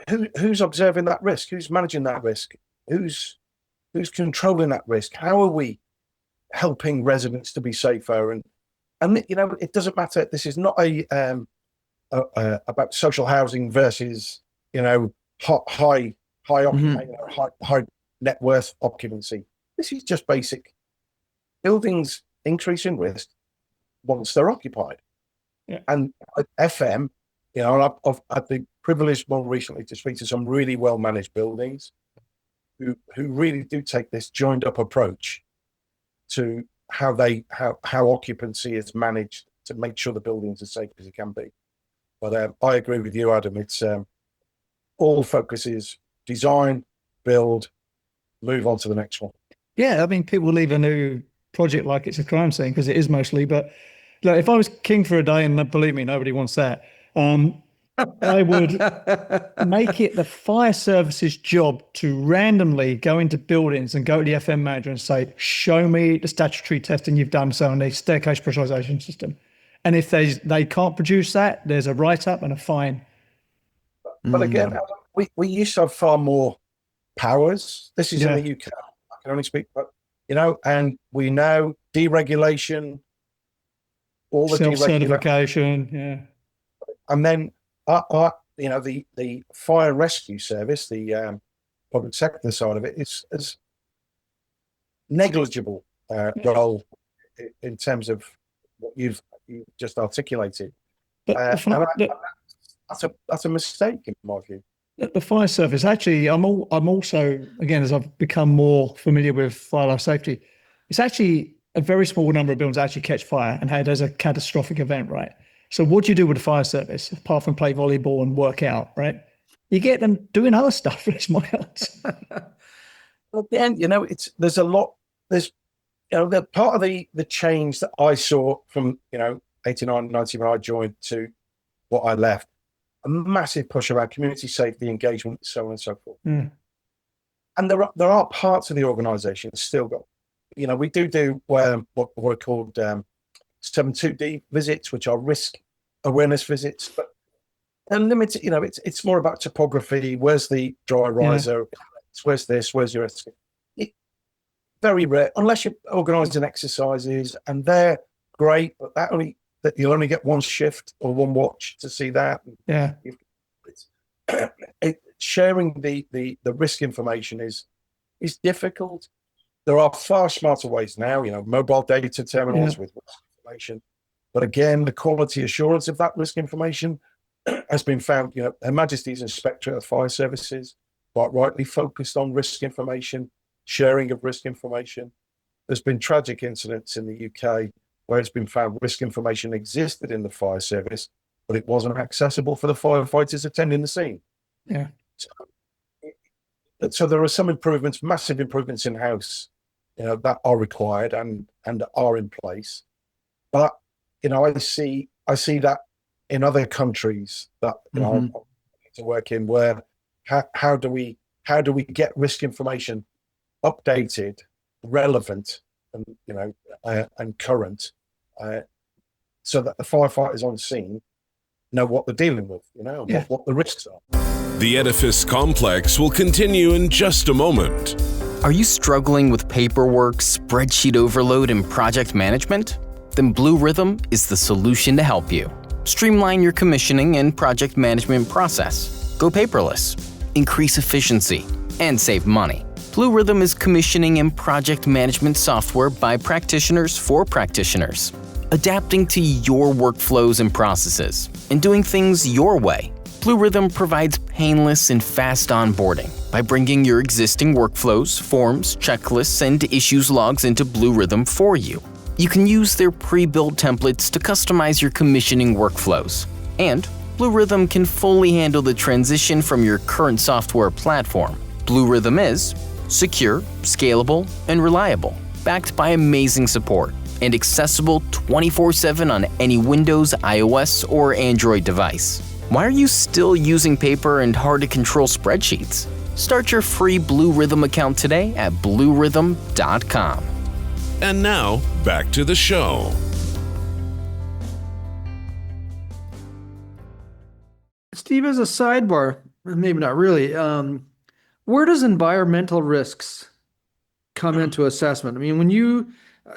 S4: who's observing that risk? Who's managing that risk? Who's controlling that risk? How are we helping residents to be safer? And it doesn't matter. This is not about social housing versus high net worth occupancy. This is just basic. Buildings increase in risk once they're occupied.
S3: Yeah.
S4: And FM, I've had the privilege more recently to speak to some really well managed buildings who really do take this joined up approach to how occupancy is managed to make sure the buildings are safe as it can be. But I agree with you, Adam. It's all focus is design, build, move on to the next one.
S3: Yeah, I mean, people leave a new project like it's a crime scene, because it is mostly. But look, if I was king for a day, and believe me, nobody wants that, I would make it the fire service's job to randomly go into buildings and go to the FM manager and say, show me the statutory testing you've done on the staircase pressurization system. And if they can't produce that, there's a write-up and a fine.
S4: But again, we used to have far more powers. This is in the UK. I can only speak, but and we know deregulation, all the
S3: self-certification,
S4: and then the fire rescue service, the public sector side of it, is negligible role in terms of what you've just articulated. But that's a mistake in my view.
S3: The fire service, actually, I'm also, again, as I've become more familiar with fire life safety, it's actually a very small number of buildings actually catch fire and there's a catastrophic event, right? So what do you do with the fire service apart from play volleyball and work out, right? You get them doing other stuff. It's my answer.
S4: Well, then, there's a lot. There's, the part of the change that I saw from 89, 90 when I joined to what I left, a massive push around community safety, engagement, so on and so forth.
S3: Mm.
S4: And there are parts of the organisation still got, we do what are called 7.2D visits, which are risk awareness visits, but they're limited. It's more about topography. Where's the dry riser? Where's this? Where's your escape? Very rare, unless you're organising exercises, and they're great, but you'll only get one shift or one watch to see that.
S3: Yeah.
S4: Sharing the risk information is difficult. There are far smarter ways now, mobile data terminals with risk information. But again, the quality assurance of that risk information has been found. Her Majesty's Inspectorate of Fire Services quite rightly focused on risk information, sharing of risk information. There's been tragic incidents in the UK where it's been found risk information existed in the fire service, but it wasn't accessible for the firefighters attending the scene.
S3: Yeah.
S4: So there are some improvements, massive improvements in-house that are required and are in place. But I see that in other countries that I'm to work in, where how do we get risk information updated, relevant, and and current, so that the firefighters on scene know what they're dealing with, what the risks are.
S1: The Edifice Complex will continue in just a moment.
S5: Are you struggling with paperwork, spreadsheet overload, and project management? Then Blue Rhythm is the solution to help you. Streamline your commissioning and project management process. Go paperless, increase efficiency, and save money. Blue Rhythm is commissioning and project management software by practitioners for practitioners, adapting to your workflows and processes, and doing things your way. Blue Rhythm provides painless and fast onboarding by bringing your existing workflows, forms, checklists, and issues logs into Blue Rhythm for you. You can use their pre-built templates to customize your commissioning workflows. And Blue Rhythm can fully handle the transition from your current software platform. Blue Rhythm is secure, scalable, and reliable, backed by amazing support, and accessible 24/7 on any Windows, iOS, or Android device. Why are you still using paper and hard-to-control spreadsheets? Start your free Blue Rhythm account today at bluerhythm.com.
S1: And now, back to the show.
S2: Steve, as a sidebar, maybe not really, where does environmental risks come into assessment? I mean,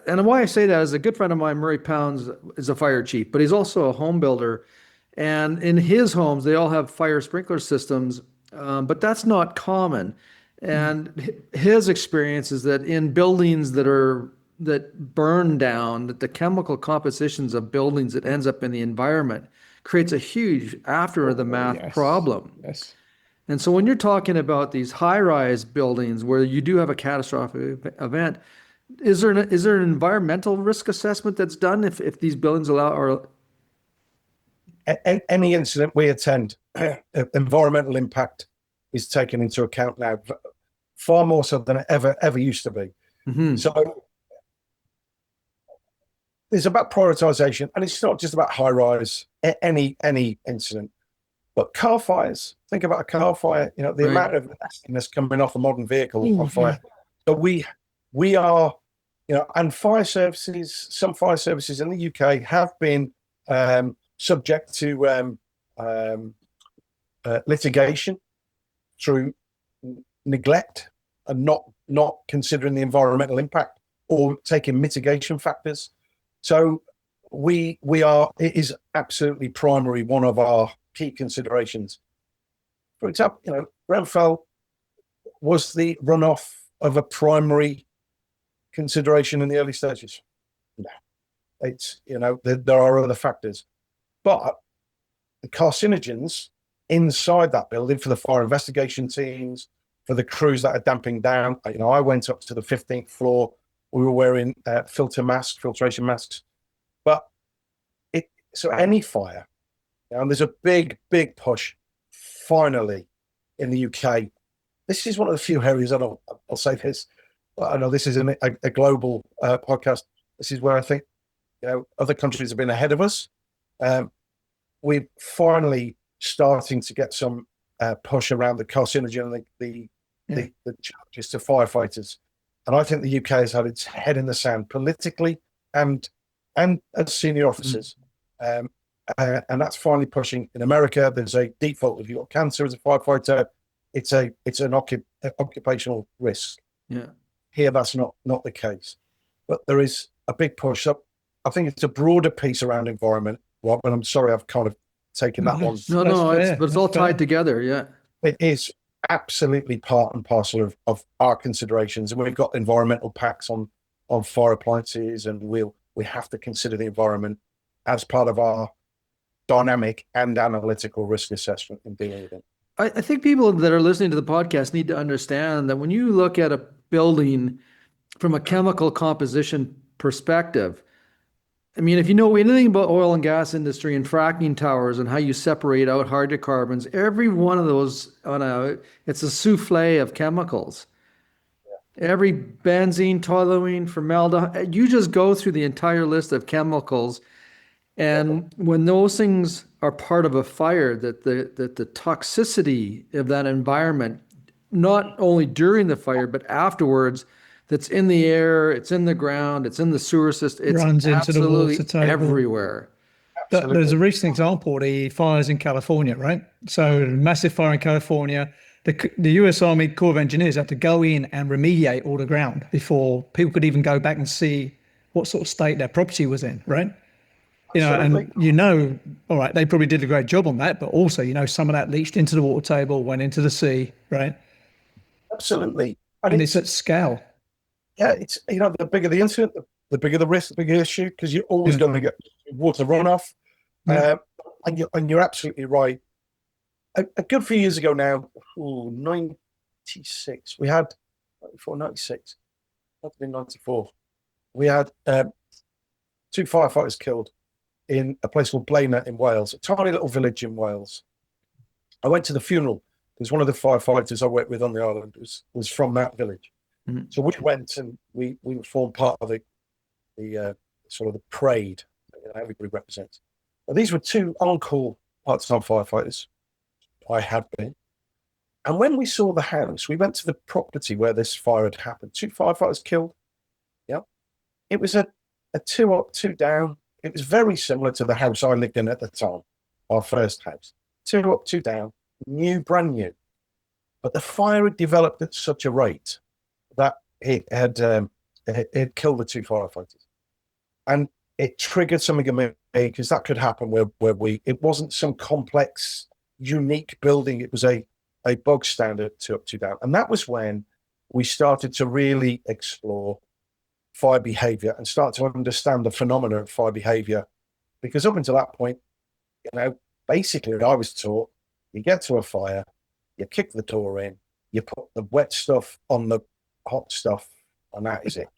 S2: and why I say that is a good friend of mine, Murray Pounds, is a fire chief, but he's also a home builder. And in his homes, they all have fire sprinkler systems, but that's not common. And his experience is that in buildings that burn down, that the chemical compositions of buildings that ends up in the environment creates a huge after-the-math problem.
S3: Yes.
S2: And so when you're talking about these high-rise buildings where you do have a catastrophic event, is there an environmental risk assessment that's done if these buildings or
S4: any incident we attend, environmental impact is taken into account now, far more so than it ever used to be. So it's about prioritization, and it's not just about high rise, any incident, but car fires. Think about a car fire, the amount of nastiness coming off a modern vehicle on fire. So we are, and fire services, some fire services in the UK have been subject to litigation through neglect and not considering the environmental impact or taking mitigation factors. So it is absolutely primary, one of our key considerations. For example, Grenfell was the runoff of a primary consideration in the early stages. No, it's, there are other factors. But the carcinogens inside that building for the fire investigation teams, for the crews that are damping down. I went up to the 15th floor. We were wearing filtration masks. But so any fire, and there's a big push finally in the UK. This is one of the few areas, I'll say this, I know this is a global podcast. This is where I think other countries have been ahead of us. We're finally starting to get some push around the carcinogen and the charges to firefighters. And I think the UK has had its head in the sand politically and as senior officers. And that's finally pushing. In America, there's a default. If you've got cancer as a firefighter, it's an occupational risk.
S2: Yeah. Here,
S4: that's not the case. But there is a big push up. I think it's a broader piece around environment. Rob, and I'm sorry I've kind of taken that one.
S2: No, it's all tied together. Yeah.
S4: It is absolutely part and parcel of our considerations. And we've got environmental packs on fire appliances, and we have to consider the environment as part of our dynamic and analytical risk assessment in dealing with it.
S2: I think people that are listening to the podcast need to understand that when you look at a building from a chemical composition perspective, I mean, if you know anything about oil and gas industry and fracking towers and how you separate out hydrocarbons, every one of those it's a souffle of chemicals. every benzene, toluene, formaldehyde. You just go through the entire list of chemicals, and when those things are part of a fire, that the toxicity of that environment, not only during the fire but afterwards, that's in the air, it's in the ground, it's in the sewer system, it's
S3: Runs into the
S2: absolutely
S3: water table.
S2: everywhere.
S3: There's a recent example, the fires in California, right? So massive fire in California. The US Army Corps of Engineers had to go in and remediate all the ground before people could even go back and see what sort of state their property was in, right?
S4: Absolutely.
S3: And all right, they probably did a great job on that, but also, some of that leached into the water table, went into the sea, right?
S4: Absolutely.
S3: And it's at scale.
S4: Yeah, it's, the bigger the incident, the bigger the risk, the bigger the issue, because you're always going to get water runoff.
S3: Yeah.
S4: And you're absolutely right. A good few years ago now, 96, we had, 94, 96, might have been 94, we had 2 firefighters killed in a place called Blaenau in Wales, a tiny little village in Wales. I went to the funeral because one of the firefighters I worked with on the island was from that village.
S2: Mm-hmm.
S4: So we went and we formed part of the sort of the parade that everybody represents. But these were 2 on-call part-time firefighters. I had been. And when we saw the house, we went to the property where this fire had happened. 2 firefighters killed. Yeah. It was a 2 up, 2 down. It was very similar to the house I lived in at the time, our first house. 2 up, 2 down, brand new. But the fire had developed at such a rate that it had killed the 2 firefighters. And it triggered something in me, because that could happen where it wasn't some complex, unique building. It was a bog standard 2 up, 2 down. And that was when we started to really explore fire behavior and start to understand the phenomena of fire behavior. Because up until that point, basically I was taught, you get to a fire, you kick the door in, you put the wet stuff on the hot stuff, and that is it.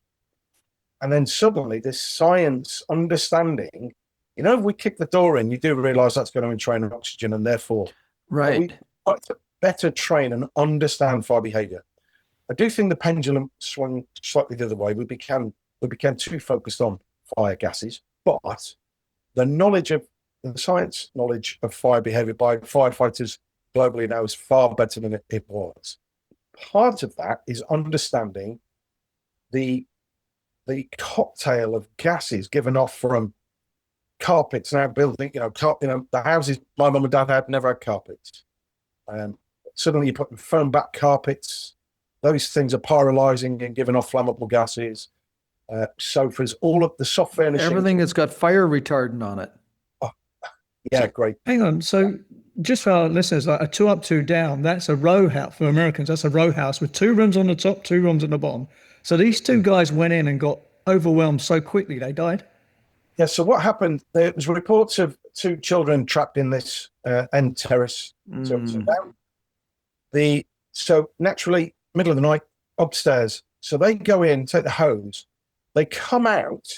S4: And then suddenly this science understanding, if we kick the door in, you do realize that's going to entrain oxygen, and therefore we got to better train and understand fire behavior. I do think the pendulum swung slightly the other way. We became too focused on fire gases, but the science knowledge of fire behavior by firefighters globally now is far better than it was. Part of that is understanding the cocktail of gases given off from carpets now building, the houses my mum and dad had never had carpets. Suddenly you're putting foam back carpets. Those things are pyrolysing and giving off flammable gases. Sofas, all of the soft furnishings.
S2: Everything that's got fire retardant on it.
S4: Oh, yeah, great.
S3: Hang on. So just for our listeners, like a 2 up, 2 down, that's a row house for Americans. That's a row house with 2 rooms on the top, 2 rooms on the bottom. So these 2 guys went in and got overwhelmed so quickly they died.
S4: Yeah. So what happened? There was reports of 2 children trapped in this end terrace. So naturally, middle of the night, upstairs. So they go in, take the hose, they come out,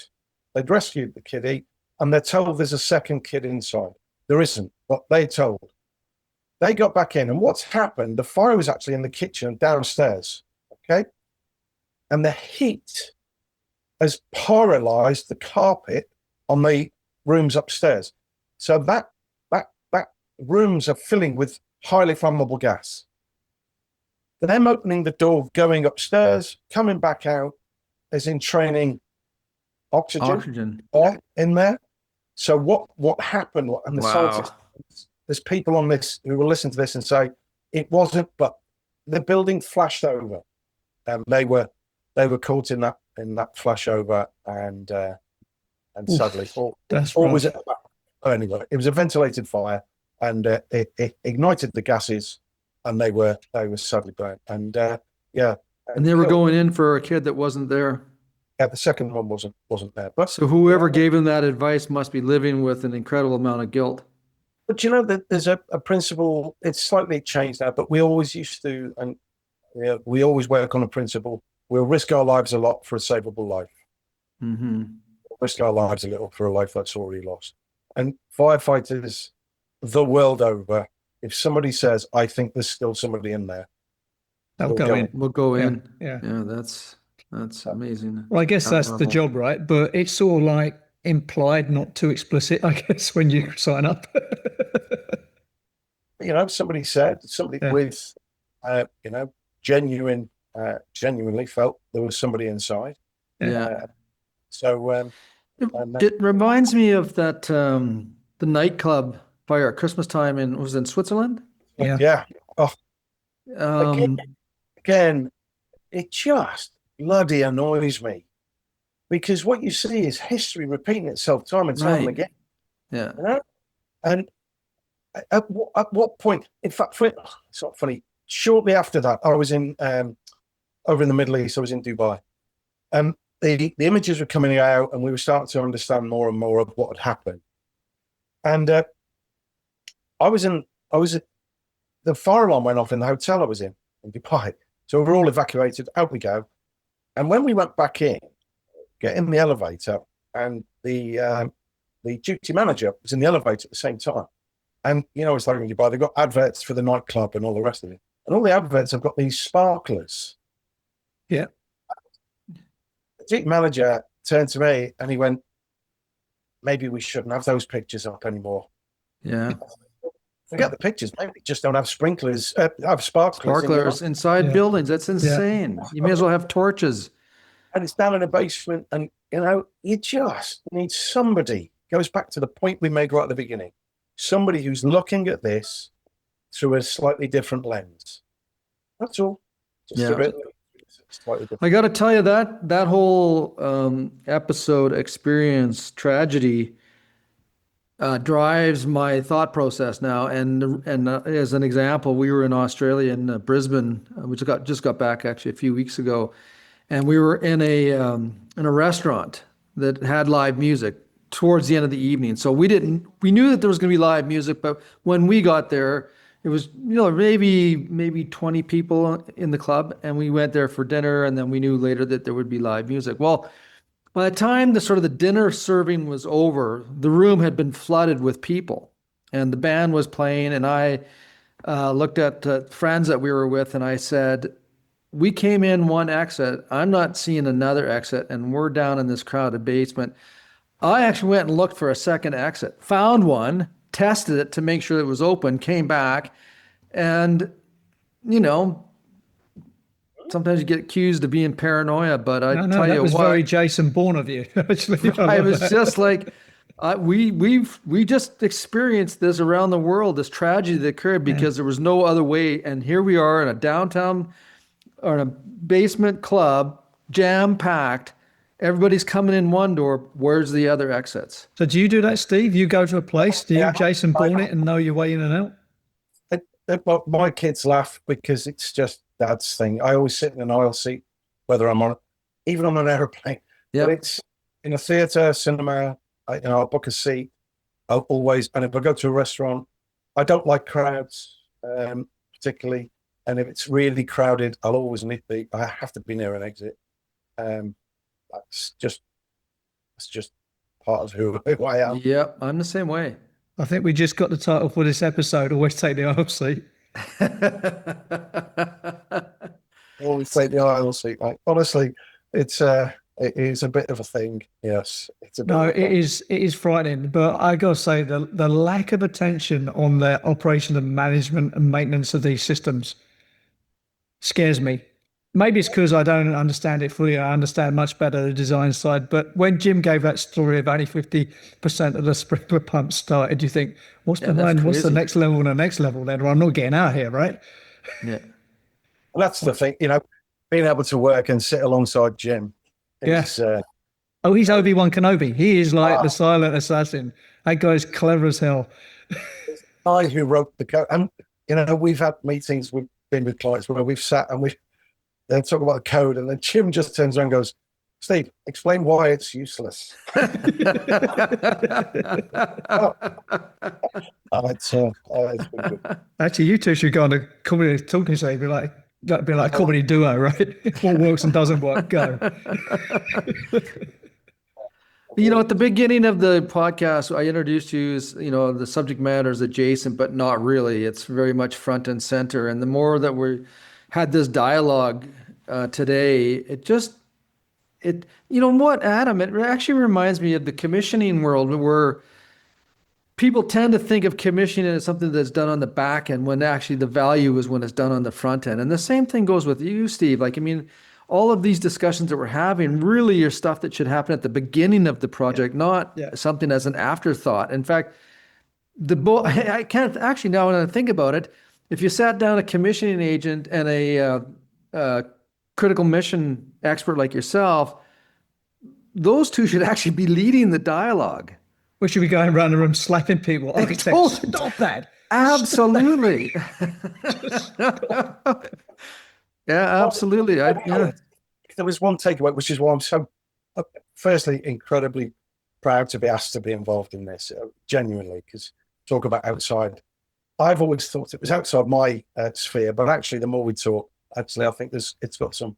S4: they'd rescued the kiddie, and they're told there's a second kid inside. There isn't, but they're told. They got back in, and what's happened, the fire was actually in the kitchen downstairs, okay? And the heat has pyrolysed the carpet on the rooms upstairs. So that rooms are filling with highly flammable gas. Them opening the door, going upstairs, coming back out, is entraining oxygen in there. So what happened? And the scientists, there's people on this who will listen to this and say it wasn't, but the building flashed over, and they were caught in that flashover, and sadly, anyway, it was a ventilated fire, and it ignited the gases. And they were sadly burnt. And
S2: and they were going in for a kid that wasn't there.
S4: Yeah, the second one wasn't there. But
S2: so whoever gave him that advice must be living with an incredible amount of guilt.
S4: But there's a principle. It's slightly changed now, but we always used to, and we always work on a principle. We'll risk our lives a lot for a savable life.
S2: Mm-hmm.
S4: We'll risk our lives a little for a life that's already lost. And firefighters the world over, if somebody says, I think there's still somebody in there,
S3: That'll
S4: We'll
S3: go
S4: go
S3: in.
S2: We'll go
S3: Yeah,
S2: in.
S3: yeah.
S2: Yeah, that's amazing.
S3: Well, I guess
S2: That
S3: that's the
S2: level.
S3: job, right? But it's sort of like implied, not too explicit, I guess, when you sign up.
S4: somebody
S3: Yeah.
S4: with, genuinely felt there was somebody inside.
S2: Yeah.
S4: So,
S2: It reminds me of that the nightclub fire at Christmas time was it in Switzerland?
S3: Yeah.
S4: yeah. Oh,
S2: Um,
S4: again, it just bloody annoys me because what you see is history repeating itself time and time
S2: Right.
S4: again.
S2: yeah.
S4: And at what point? In fact, it's not funny. Shortly after that, I was in over in the Middle East. I was in Dubai, and the images were coming out, and we were starting to understand more and more of what had happened. And the fire alarm went off in the hotel I was in Dubai. So we were all evacuated. Out we go. And when we went back in, get in the elevator, and the duty manager was in the elevator at the same time. And it's like in Dubai, they've got adverts for the nightclub and all the rest of it. And all the adverts have got these sparklers.
S3: Yeah.
S4: The duty manager turned to me and he went, maybe we shouldn't have those pictures up anymore.
S2: Yeah.
S4: Forget the pictures. Maybe just don't have sprinklers, have sparklers.
S2: Sparklers inside
S3: Yeah.
S2: buildings. That's insane. You may as well have torches.
S4: And it's down in a basement. And, you just need somebody, goes back to the point we made right at the beginning, somebody who's looking at this through a slightly different lens. That's all. Just
S2: Yeah.
S4: a bit slightly different.
S2: I got to tell you that whole episode experience tragedy drives my thought process now. And as an example, we were in Australia in Brisbane. We just got back actually a few weeks ago, and we were in a restaurant that had live music towards the end of the evening. So we knew that there was going to be live music, but when we got there, it was maybe 20 people in the club, and we went there for dinner, and then we knew later that there would be live music. Well, by the time the dinner serving was over, the room had been flooded with people, and the band was playing, and I looked at friends that we were with, and I said, we came in one exit, I'm not seeing another exit, and we're down in this crowded basement. I actually went and looked for a second exit, found one, tested it to make sure it was open, came back, and sometimes you get accused of being paranoia, but I tell
S3: that
S2: you
S3: was
S2: what,
S3: very Jason Bourne of you. Actually,
S2: I
S3: love
S2: was
S3: that.
S2: just like, we just experienced this around the world, this tragedy that occurred because there was no other way, and here we are in a downtown or in a basement club, jam packed. Everybody's coming in one door. Where's the other exits?
S3: So do you do that, Steve? You go to a place, do you Jason Bourne it and know your way in and out?
S4: My kids laugh because it's just Dad's thing. I always sit in an aisle seat, whether I'm even on an aeroplane.
S2: Yeah.
S4: But it's in a theatre, cinema, I'll book a seat. I'll always, and if I go to a restaurant, I don't like crowds, particularly. And if it's really crowded, I have to be near an exit. That's just part of who I am.
S2: Yeah, I'm the same way.
S3: I think we just got the title for this episode, Always Take the Aisle Seat.
S4: Always take the aisle seat. Like, honestly, it is a bit of a thing. Yes, it's a bit.
S3: No,
S4: of a
S3: it is frightening, but I gotta say the lack of attention on the operation and management and maintenance of these systems scares me. Maybe it's because I don't understand it fully. I understand much better the design side. But when Jim gave that story of only 50% of the sprinkler pumps started, you think, what's the next level and the next level then? Well, I'm not getting out here, right?
S2: Yeah.
S4: Well, that's the thing, being able to work and sit alongside Jim.
S3: Yes. Oh, he's Obi-Wan Kenobi. He is like the silent assassin. That guy's clever as hell.
S4: I who wrote the code. And, we've had meetings, we've been with clients where we've sat and they talk about the code, and then Jim just turns around and goes, Steve, explain why it's useless. It's been good.
S3: Actually, you two should go on a comedy talking stage, be like a comedy duo, right? What works and doesn't work, go.
S2: At the beginning of the podcast, I introduced you as, the subject matter is adjacent, but not really. It's very much front and center. And the more that we're had this dialogue today, you know what, Adam, it actually reminds me of the commissioning world, where people tend to think of commissioning as something that's done on the back end, when actually the value is when it's done on the front end. And the same thing goes with you, Steve. Like, I mean, all of these discussions that we're having really are stuff that should happen at the beginning of the project, not something as an afterthought. In fact, I can't actually, now when I think about it, if you sat down a commissioning agent and a critical mission expert like yourself, those two should actually be leading the dialogue.
S3: We should be going around the room slapping people. Stop that.
S2: Absolutely. Yeah, absolutely.
S4: There was one takeaway, which is why I'm so, firstly, incredibly proud to be asked to be involved in this, genuinely, because talk about outside. I've always thought it was outside my sphere, but actually, the more we talk, actually, I think it's got some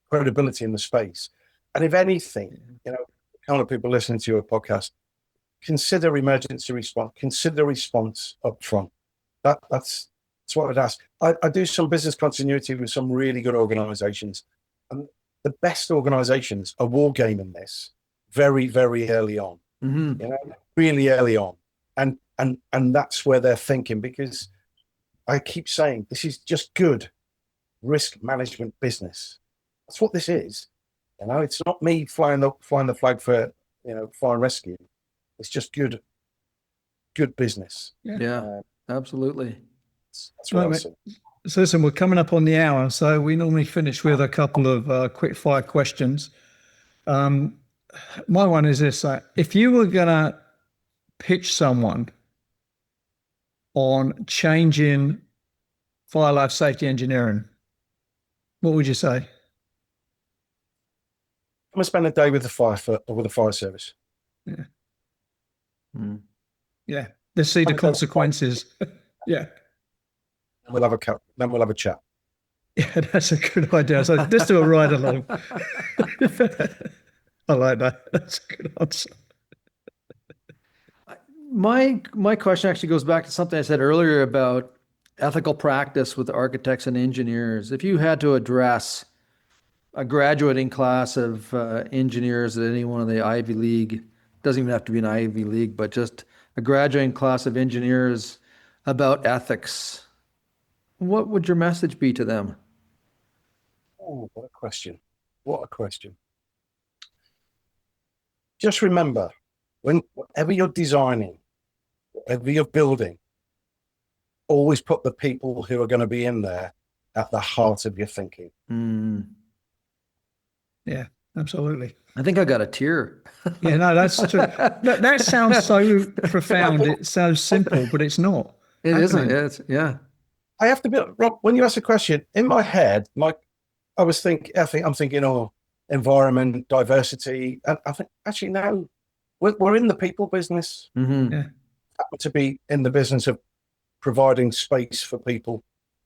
S4: credibility in the space. And if anything, you know, kind of people listening to your podcast, consider emergency response, consider response up front. That's what I'd ask. I do some business continuity with some really good organizations, and the best organizations are wargaming this very, very early on, you know, really early on. And that's where they're thinking, because I keep saying this is just good risk management business. That's what this is. You know, it's not me flying the flag for, you know, fire and rescue. It's just good business.
S2: Yeah, absolutely.
S4: That's what I see.
S3: So listen, we're coming up on the hour, so we normally finish with a couple of quick fire questions. My one is this: if you were gonna pitch someone on changing fire life safety engineering, what would you say?
S4: I'm gonna spend a day with the fire service.
S3: Yeah. Yeah. Let's see the consequences. Yeah.
S4: And we'll have a chat.
S3: Yeah, that's a good idea. So let's do a ride along. I like that. That's a good answer.
S2: My question actually goes back to something I said earlier about ethical practice with architects and engineers. If you had to address a graduating class of engineers at any one of the Ivy League, doesn't even have to be an Ivy League, but just a graduating class of engineers about ethics, what would your message be to them?
S4: Oh, what a question. What a question. Just remember, whatever you're designing, whatever you're building, always put the people who are going to be in there at the heart of your thinking.
S3: Yeah, absolutely.
S2: I think I got a tear.
S3: Yeah, no, that's true. That sounds so profound. It sounds simple, but it's not.
S2: It isn't. It's, yeah.
S4: I have to be, Rob, when you ask a question, in my head, I'm thinking, environment, diversity. And I think, actually, no, we're in the people business.
S3: Yeah.
S4: To be in the business of providing space for people,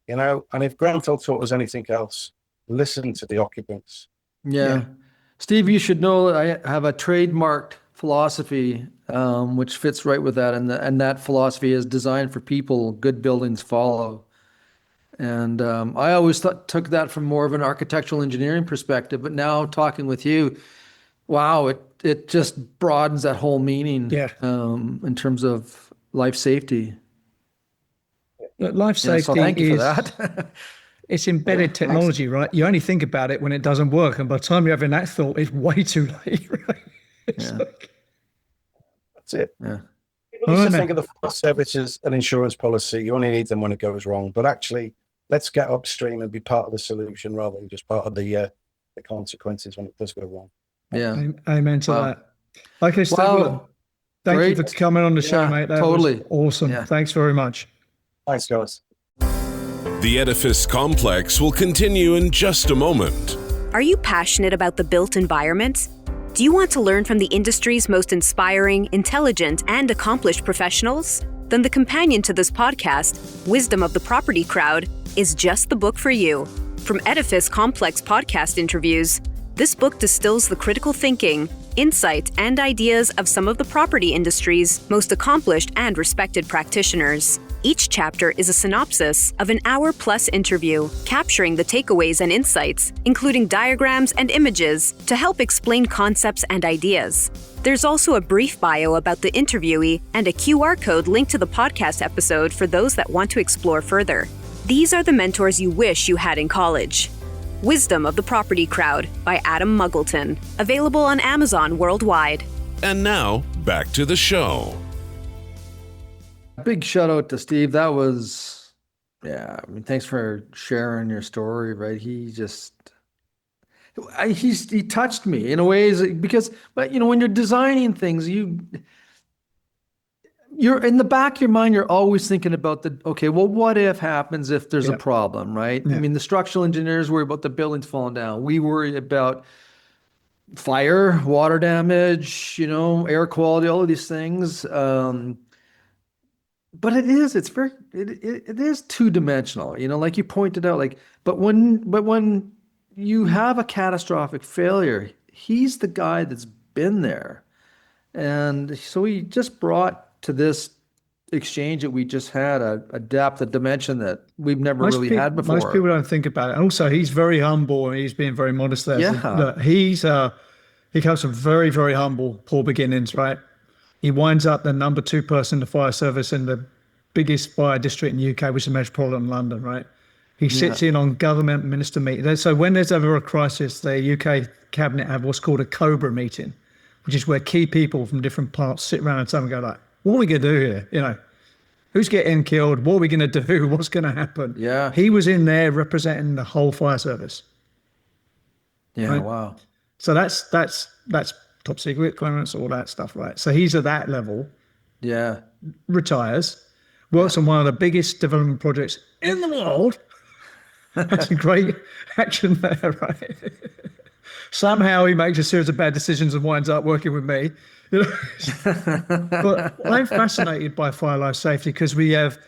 S4: you know, and if Grenfell taught us anything else, listen to the occupants.
S2: Yeah. Steve, you should know I have a trademarked philosophy, which fits right with that. And that philosophy is designed for people, good buildings follow. And I always took that from more of an architectural engineering perspective, but now talking with you, wow, it just broadens that whole meaning in terms of life safety.
S3: Life safety
S2: so thank you for that.
S3: It's embedded technology, right? You only think about it when it doesn't work, and by the time you're having that thought, it's way too late, right?
S4: That's it.
S2: Yeah.
S4: People used to think of the fire service as an insurance policy. You only need them when it goes wrong. But actually, let's get upstream and be part of the solution rather than just part of the consequences when it does go wrong.
S3: Yeah. Amen to that. Okay, Steve, thank you for coming on the show, mate. That was awesome. Yeah. Thanks very much.
S4: Thanks, guys.
S1: The Edifice Complex will continue in just a moment.
S6: Are you passionate about the built environment? Do you want to learn from the industry's most inspiring, intelligent, and accomplished professionals? Then the companion to this podcast, Wisdom of the Property Crowd, is just the book for you. From Edifice Complex podcast interviews, this book distills the critical thinking, insight, and ideas of some of the property industry's most accomplished and respected practitioners. Each chapter is a synopsis of an hour-plus interview, capturing the takeaways and insights, including diagrams and images to help explain concepts and ideas. There's also a brief bio about the interviewee and a QR code linked to the podcast episode for those that want to explore further. These are the mentors you wish you had in college. Wisdom of the Property Crowd by Adam Muggleton, available on Amazon worldwide.
S1: And now, back to the show.
S2: Big shout out to Steve. That was, thanks for sharing your story, right? He touched me in a ways because, but when you're designing things, you're in the back of your mind, you're always thinking about what if happens if there's a problem, right?
S3: Yeah.
S2: I mean, the structural engineers worry about the buildings falling down. We worry about fire, water damage, air quality, all of these things. But it is two-dimensional, like you pointed out, but when you have a catastrophic failure, he's the guy that's been there. And so he just brought to this exchange that we just had a depth, a dimension that we've never really had before.
S3: Most people don't think about it. And also, he's very humble and he's being very modest there.
S2: Yeah.
S3: So, look, he comes from very, very humble, poor beginnings, right? He winds up the number 2 person in the fire service in the biggest fire district in the UK, which is Metropolitan London, right? He sits in on government minister meetings. So when there's ever a crisis, the UK cabinet have what's called a COBRA meeting, which is where key people from different parts sit around and tell them, go like, what are we going to do here? Who's getting killed? What are we going to do? What's going to happen?
S2: Yeah.
S3: He was in there representing the whole fire service.
S2: Yeah,
S3: right?
S2: Wow.
S3: So that's top secret clearance, all that stuff, right? So he's at that level.
S2: Yeah.
S3: Retires, works on one of the biggest development projects in the world. That's a great action there, right? Somehow he makes a series of bad decisions and winds up working with me. But I'm fascinated by fire life safety because we have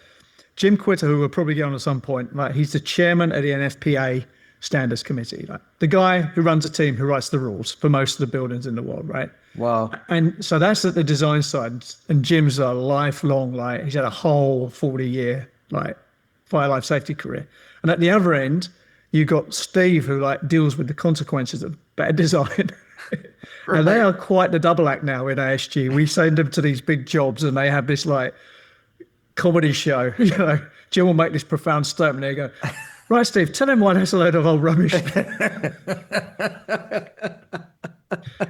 S3: Jim Quitter, who we'll probably get on at some point. Right? He's the chairman of the NFPA Standards Committee, like the guy who runs a team who writes the rules for most of the buildings in the world, right?
S2: Wow.
S3: And so that's at the design side. And Jim's a lifelong, he's had a whole 40-year, fire life safety career. And at the other end, you got Steve, who deals with the consequences of bad design. Right. And they are quite the double act now in ASG. We send them to these big jobs and they have this comedy show. Jim will make this profound statement. They go, right, Steve, tell him why that's a load of old rubbish.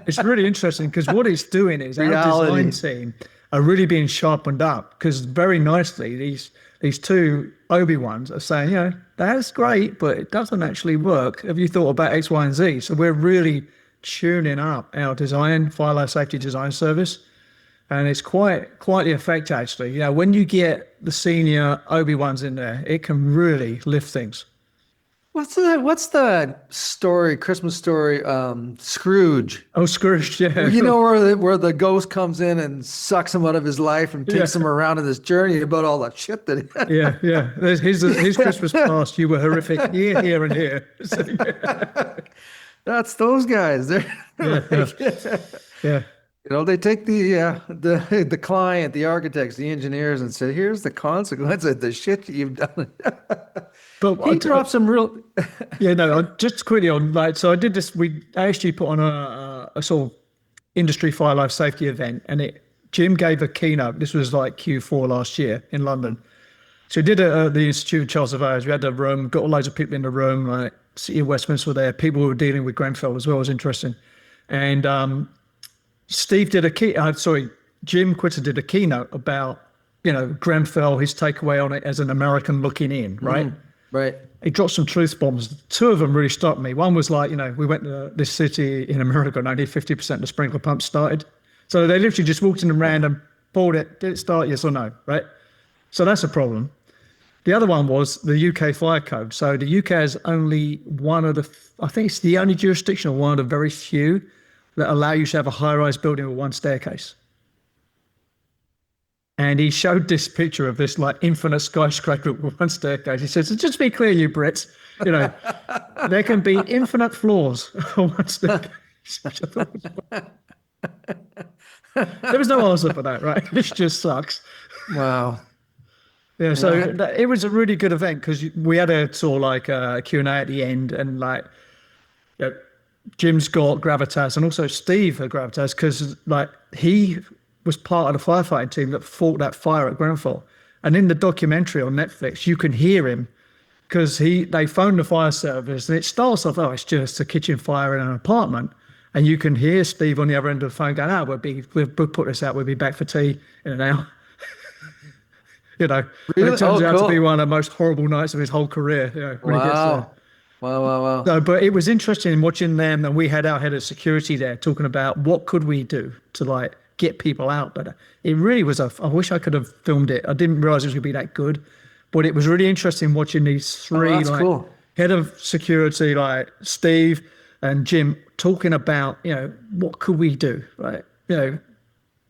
S3: It's really interesting because what it's doing is our design team are really being sharpened up because very nicely these two Obi-Wans are saying, that's great, but it doesn't actually work. Have you thought about X, Y, and Z? So we're really tuning up our design, fire life safety design service. And it's quite the effect, actually. When you get the senior Obi-Wans in there, it can really lift things.
S2: What's the story, Christmas story, Scrooge?
S3: Oh, Scrooge, yeah.
S2: Where the ghost comes in and sucks him out of his life and takes him around on this journey about all that shit that he had.
S3: Yeah. His Christmas past, you were horrific here and here. So,
S2: That's those guys. They're
S3: yeah.
S2: They take the client, the architects, the engineers, and say, "Here's the consequence of the shit you've done."
S3: But
S2: he dropped some real.
S3: Just quickly on so I did this. We actually put on a sort of industry fire life safety event, and Jim gave a keynote. This was Q4 last year in London. So we did it at the Institute of Child Surveyors. We had a room, got loads of people in the room. City of Westminster were there. People who were dealing with Grenfell as well. It was interesting, and Steve did Jim Quitter did a keynote about, Grenfell, his takeaway on it as an American looking in, right?
S2: Right.
S3: He dropped some truth bombs. 2 of them really stopped me. One was we went to this city in America and only 50% of the sprinkler pumps started. So they literally just walked in at random, pulled it, did it start, yes or no, right? So that's a problem. The other one was the UK fire code. So the UK is only I think it's the only jurisdiction or one of the very few that allow you to have a high-rise building with one staircase. And he showed this picture of this infinite skyscraper with one staircase. He says, just be clear, you Brits, there can be infinite floors on one staircase. There was no answer for that, right? This just sucks.
S2: Wow.
S3: Yeah, so it was a really good event because we had a sort of like a Q&A at the end, and like, you know, Jim's got gravitas, and also Steve had gravitas because like he was part of the firefighting team that fought that fire at Grenfell. And in the documentary on Netflix, you can hear him because they phoned the fire service, and it starts off, oh, it's just a kitchen fire in an apartment. And you can hear Steve on the other end of the phone going, oh, we'll put this out, we'll be back for tea in an hour. You know,
S2: Really?
S3: and it turns out
S2: cool.
S3: to be one of the most horrible nights of his whole career, you know, when he gets there.
S2: Wow.
S3: No, but it was interesting watching them, and we had our head of security there talking about what could we do to like get people out. But it really was I wish I could have filmed it. I didn't realize it was going to be that good, but it was really interesting watching these three
S2: cool.
S3: head of security, like Steve and Jim, talking about, you know, what could we do, right? You know,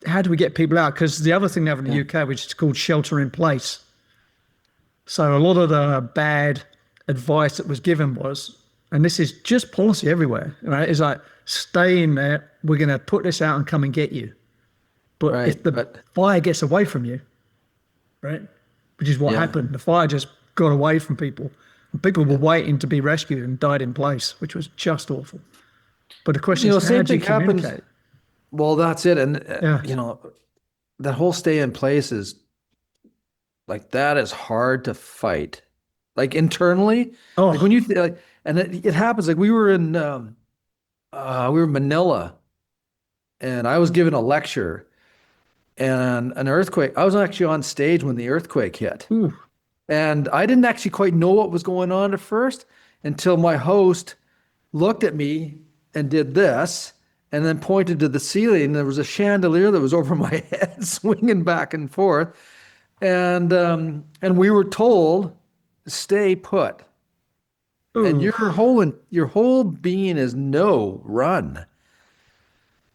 S3: how do we get people out? Because the other thing they have in the UK, which is called shelter in place. So a lot of the bad advice that was given was, and this is just policy everywhere, right? It's like, stay in there. We're going to put this out and come and get you. But if the fire gets away from you, right, which is what happened, the fire just got away from people. And people were waiting to be rescued and died in place, which was just awful. But the question is, how do you communicate?
S2: Happens. Well, that's it. And, you know, that whole stay in place is like, that is hard to fight. Like internally, like when you like, and it happens. Like we were in Manila, and I was giving a lecture, and an earthquake. I was actually on stage when the earthquake hit, and I didn't actually quite know what was going on at first until my host looked at me and did this, and then pointed to the ceiling. There was a chandelier that was over my head, swinging back and forth, and we were told, stay put. Ooh. And your whole being is no, run.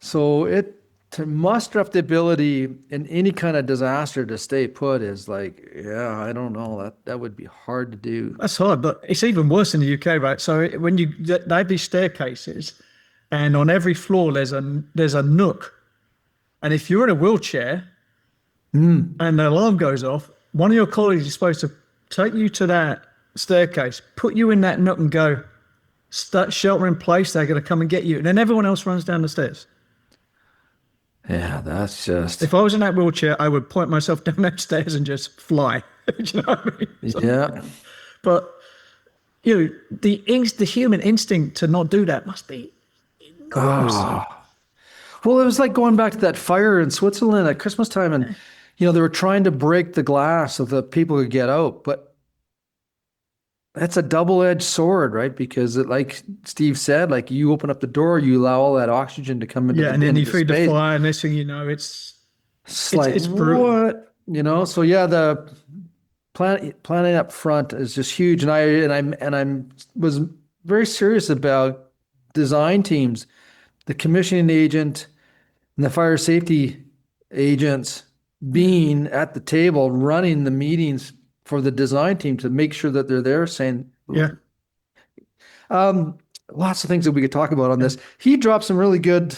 S2: So to muster up the ability in any kind of disaster to stay put is like, I don't know, that would be hard to do.
S3: That's hard, but it's even worse in the UK, right? So when they have these staircases, and on every floor there's a nook, and if you're in a wheelchair and the alarm goes off, one of your colleagues is supposed to take you to that staircase, put you in that nook and go, start shelter in place, they're going to come and get you. And then everyone else runs down the stairs.
S2: Yeah, that's just...
S3: If I was in that wheelchair, I would point myself down that stairs and just fly. Do you know what I mean? So,
S2: yeah.
S3: But, you know, the human instinct to not do that must be enormous.
S2: Well, it was like going back to that fire in Switzerland at Christmas time, and you know, they were trying to break the glass so that people could get out, but that's a double-edged sword, right? Because like Steve said, like you open up the door, you allow all that oxygen to come into
S3: and then you feed the fire, and next thing you know, it's brutal.
S2: What? You know, so the planning up front is just huge, and I was very serious about design teams, the commissioning agent, and the fire safety agents being at the table running the meetings for the design team to make sure that they're there saying, lots of things that we could talk about on this. He dropped some really good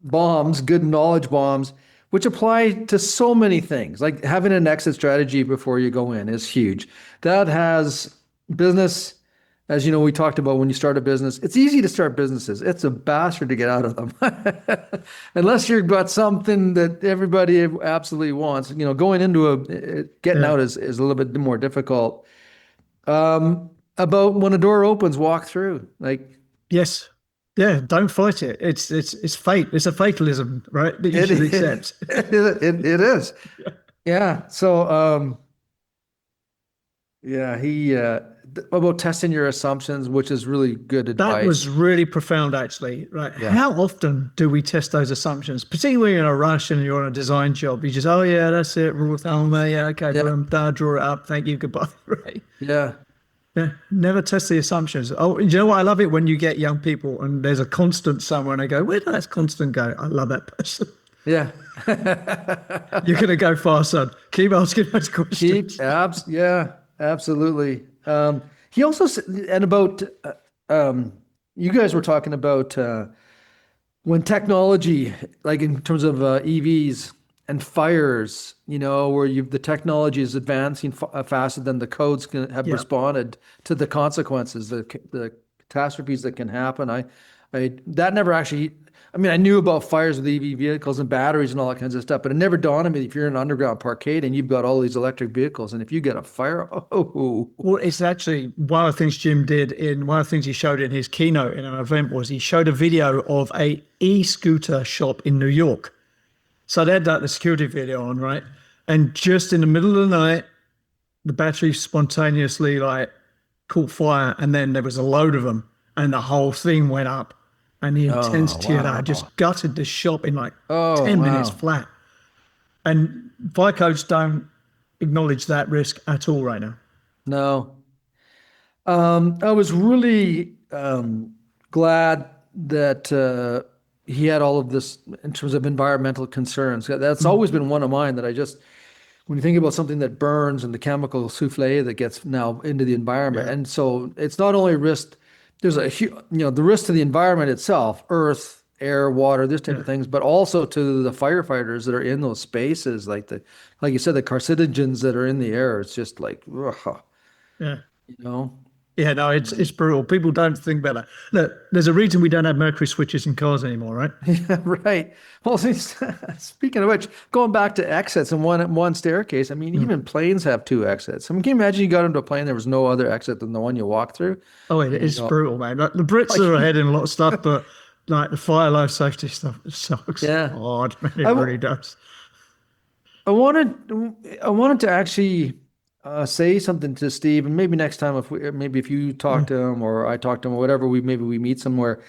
S2: bombs, good knowledge bombs, which apply to so many things. Like having an exit strategy before you go in is huge. That has business, as you know, we talked about when you start a business, it's easy to start businesses. It's a bastard to get out of them. Unless you've got something that everybody absolutely wants. You know, going into getting out is a little bit more difficult. About when a door opens, walk through. Like,
S3: yes. Yeah, don't fight it. It's fate. It's a fatalism, right? That you should accept.
S2: It is. Yeah. So, he about testing your assumptions, which is really good advice.
S3: That was really profound, actually. Right? Yeah. How often do we test those assumptions? Particularly in a rush and you're on a design job. You just, that's it. Rule of thumb. Yeah, okay. Boom. Draw it up. Thank you. Goodbye. Right?
S2: Yeah.
S3: Yeah, never test the assumptions. Oh, you know what? I love it when you get young people and there's a constant somewhere and I go, where did that constant go? I love that person.
S2: Yeah.
S3: You're going to go far, son. Keep asking those questions.
S2: Absolutely. He also said, and about, you guys were talking about when technology, like in terms of EVs, and fires, where the technology is advancing faster than the codes have responded to the consequences, the catastrophes that can happen. That never actually. I mean, I knew about fires with EV vehicles and batteries and all that kinds of stuff, but it never dawned on me if you're in an underground parkade and you've got all these electric vehicles, and if you get a fire,
S3: Well, it's actually one of the things Jim did one of the things he showed in his keynote in an event was he showed a video of a e-scooter shop in New York. So they had the security video on, right? And just in the middle of the night, the battery spontaneously caught fire, and then there was a load of them, and the whole thing went up. And the intensity of that just gutted the shop in 10 minutes flat. And fire codes don't acknowledge that risk at all right now.
S2: No. I was really glad that he had all of this in terms of environmental concerns. That's always been one of mine that when you think about something that burns and the chemical souffle that gets now into the environment. And so it's not only risk. There's the risk to the environment itself, earth, air, water, this type of things, but also to the firefighters that are in those spaces, like you said, the carcinogens that are in the air. It's just
S3: Yeah, no, it's brutal. People don't think about that. Look, there's a reason we don't have mercury switches in cars anymore, right?
S2: Yeah, right. Well, speaking of which, going back to exits and one staircase, I mean, even planes have two exits. I mean, can you imagine you got into a plane, there was no other exit than the one you walk through?
S3: Oh, it's brutal, man. The Brits are ahead in a lot of stuff, but the fire life safety stuff sucks hard, man. It really does.
S2: I wanted to actually say something to Steve, and maybe next time if you talk to him or I talk to him or whatever, we meet somewhere,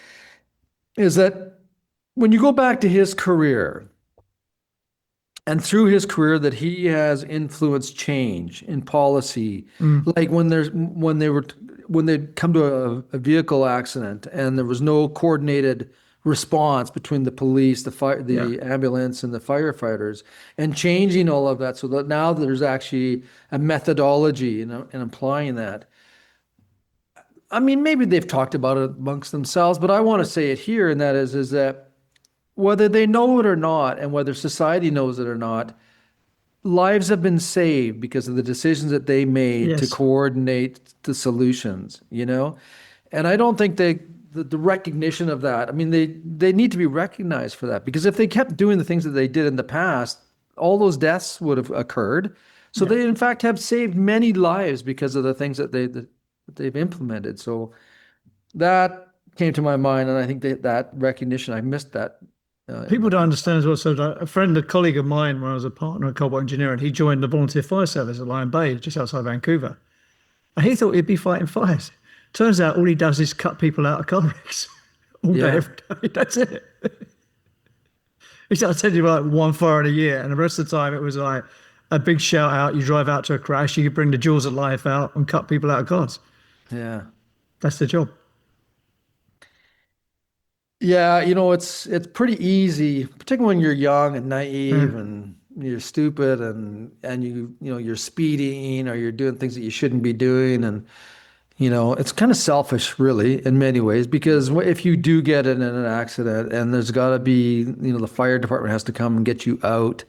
S2: is that when you go back to his career and through his career that he has influenced change in policy, like when they come to a vehicle accident and there was no coordinated response between the police, the ambulance, and the firefighters, and changing all of that so that now there's actually a methodology in applying that. I mean, maybe they've talked about it amongst themselves, but I want to say it here, and that is that whether they know it or not, and whether society knows it or not, lives have been saved because of the decisions that they made to coordinate the solutions, And I don't think the recognition of that, I mean, they need to be recognized for that, because if they kept doing the things that they did in the past, all those deaths would have occurred. So they, in fact, have saved many lives because of the things that they've implemented. So that came to my mind, and I think that recognition, I missed that.
S3: People don't understand as well. So a colleague of mine, when I was a partner at Cobalt Engineering, he joined the volunteer fire service at Lion Bay, just outside Vancouver. And he thought he'd be fighting fires. Turns out all he does is cut people out of car wrecks all day, every day. That's it. He started telling you one fire in a year, and the rest of the time it was a big shout out. You drive out to a crash, you bring the jaws of life out and cut people out of cars.
S2: Yeah.
S3: That's the job.
S2: Yeah, it's pretty easy, particularly when you're young and naive and you're stupid and you're speeding or you're doing things that you shouldn't be doing, and it's kind of selfish, really, in many ways, because if you do get in an accident and there's got to be, the fire department has to come and get you out,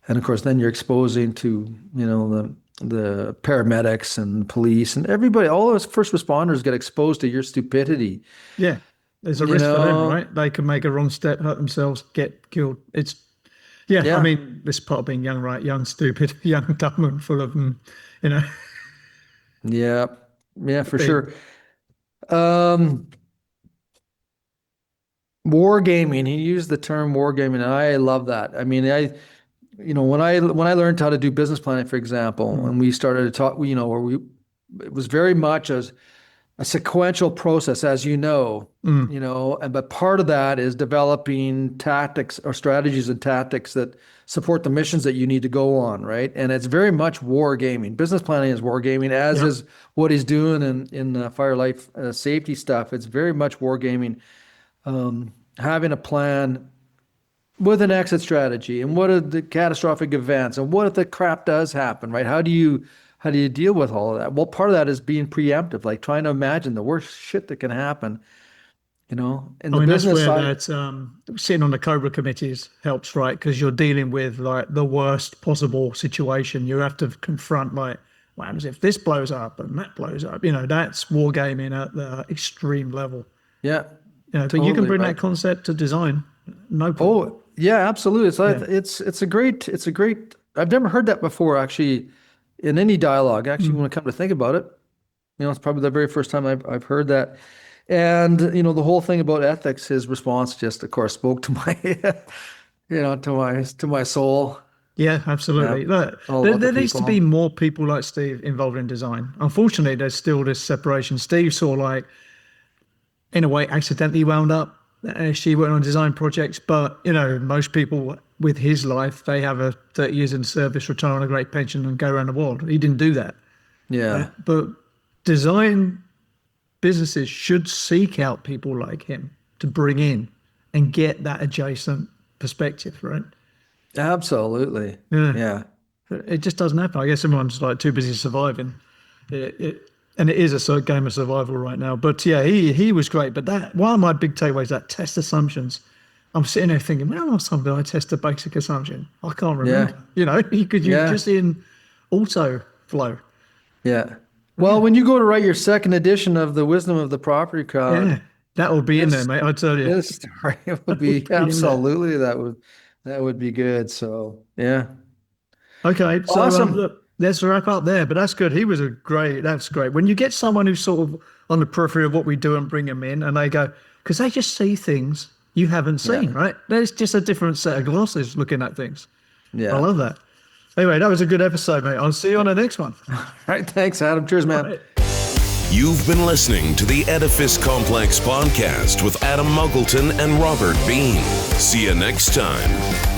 S2: and of course then you're exposing to, the paramedics and police and everybody, all those first responders get exposed to your stupidity.
S3: Yeah. There's a risk for them, right? They can make a wrong step, hurt themselves, get killed. I mean, this part of being young, right? Young, stupid, young, dumb, and full of them,
S2: Yeah, for sure. Wargaming, he used the term wargaming, and I love that. I mean, when I learned how to do business planning, for example, and we started to talk, it was very much as a sequential process, as but part of that is developing tactics or strategies and tactics that support the missions that you need to go on, right? And it's very much war gaming. Business planning is war gaming, as is what he's doing in fire life safety stuff. It's very much war gaming, having a plan with an exit strategy, and what are the catastrophic events, and what if the crap does happen, right? How do you deal with all of that? Well, part of that is being preemptive, like trying to imagine the worst shit that can happen, in
S3: I
S2: the
S3: mean, that's
S2: business
S3: where
S2: side.
S3: that sitting on the Cobra committees helps, right? Because you're dealing with like the worst possible situation. You have to confront like, what happens if this blows up and that blows up? That's wargaming at the extreme level.
S2: Yeah.
S3: But you can
S2: Totally
S3: bring
S2: right.
S3: that concept to design, no problem.
S2: Oh, yeah, absolutely. It's a great. I've never heard that before, actually, in any dialogue. Actually, when I come to think about it, it's probably the very first time I've heard that. And the whole thing about ethics, his response just, of course, spoke to my, to my soul.
S3: Yeah, absolutely.
S2: Yeah,
S3: Look,
S2: all
S3: there,
S2: about the
S3: there needs to
S2: people.
S3: be more people like Steve involved in design. Unfortunately, there's still this separation. Steve sort of like, in a way, accidentally wound up she working on design projects, but most people with his life, they have a 30 years in service, retire on a great pension and go around the world. He didn't do that.
S2: Yeah.
S3: But design businesses should seek out people like him to bring in and get that adjacent perspective, right?
S2: Absolutely.
S3: Yeah.
S2: Yeah.
S3: It just doesn't happen. I guess everyone's like too busy surviving. And it is a game of survival right now. But yeah, he was great. But one of my big takeaways, that test assumptions. I'm sitting there thinking, when last time did I test a basic assumption? I can't remember. Because you're just in auto flow.
S2: Yeah. Well, when you go to write your second edition of the Wisdom of the Property Crowd,
S3: Yeah, that will be in there, mate. I tell you.
S2: this story would be absolutely that would be good. So yeah.
S3: Okay, so
S2: Awesome.
S3: look, let's wrap up there. But that's good. That's great. When you get someone who's sort of on the periphery of what we do and bring them in, and they go, because they just see things you haven't seen, right? There's just a different set of glasses looking at things.
S2: Yeah.
S3: I love that. Anyway, that was a good episode, mate. I'll see you on the next one.
S2: All right. Thanks, Adam. Cheers, man.
S3: Right.
S1: You've been listening to the Edifice Complex podcast with Adam Muggleton and Robert Bean. See you next time.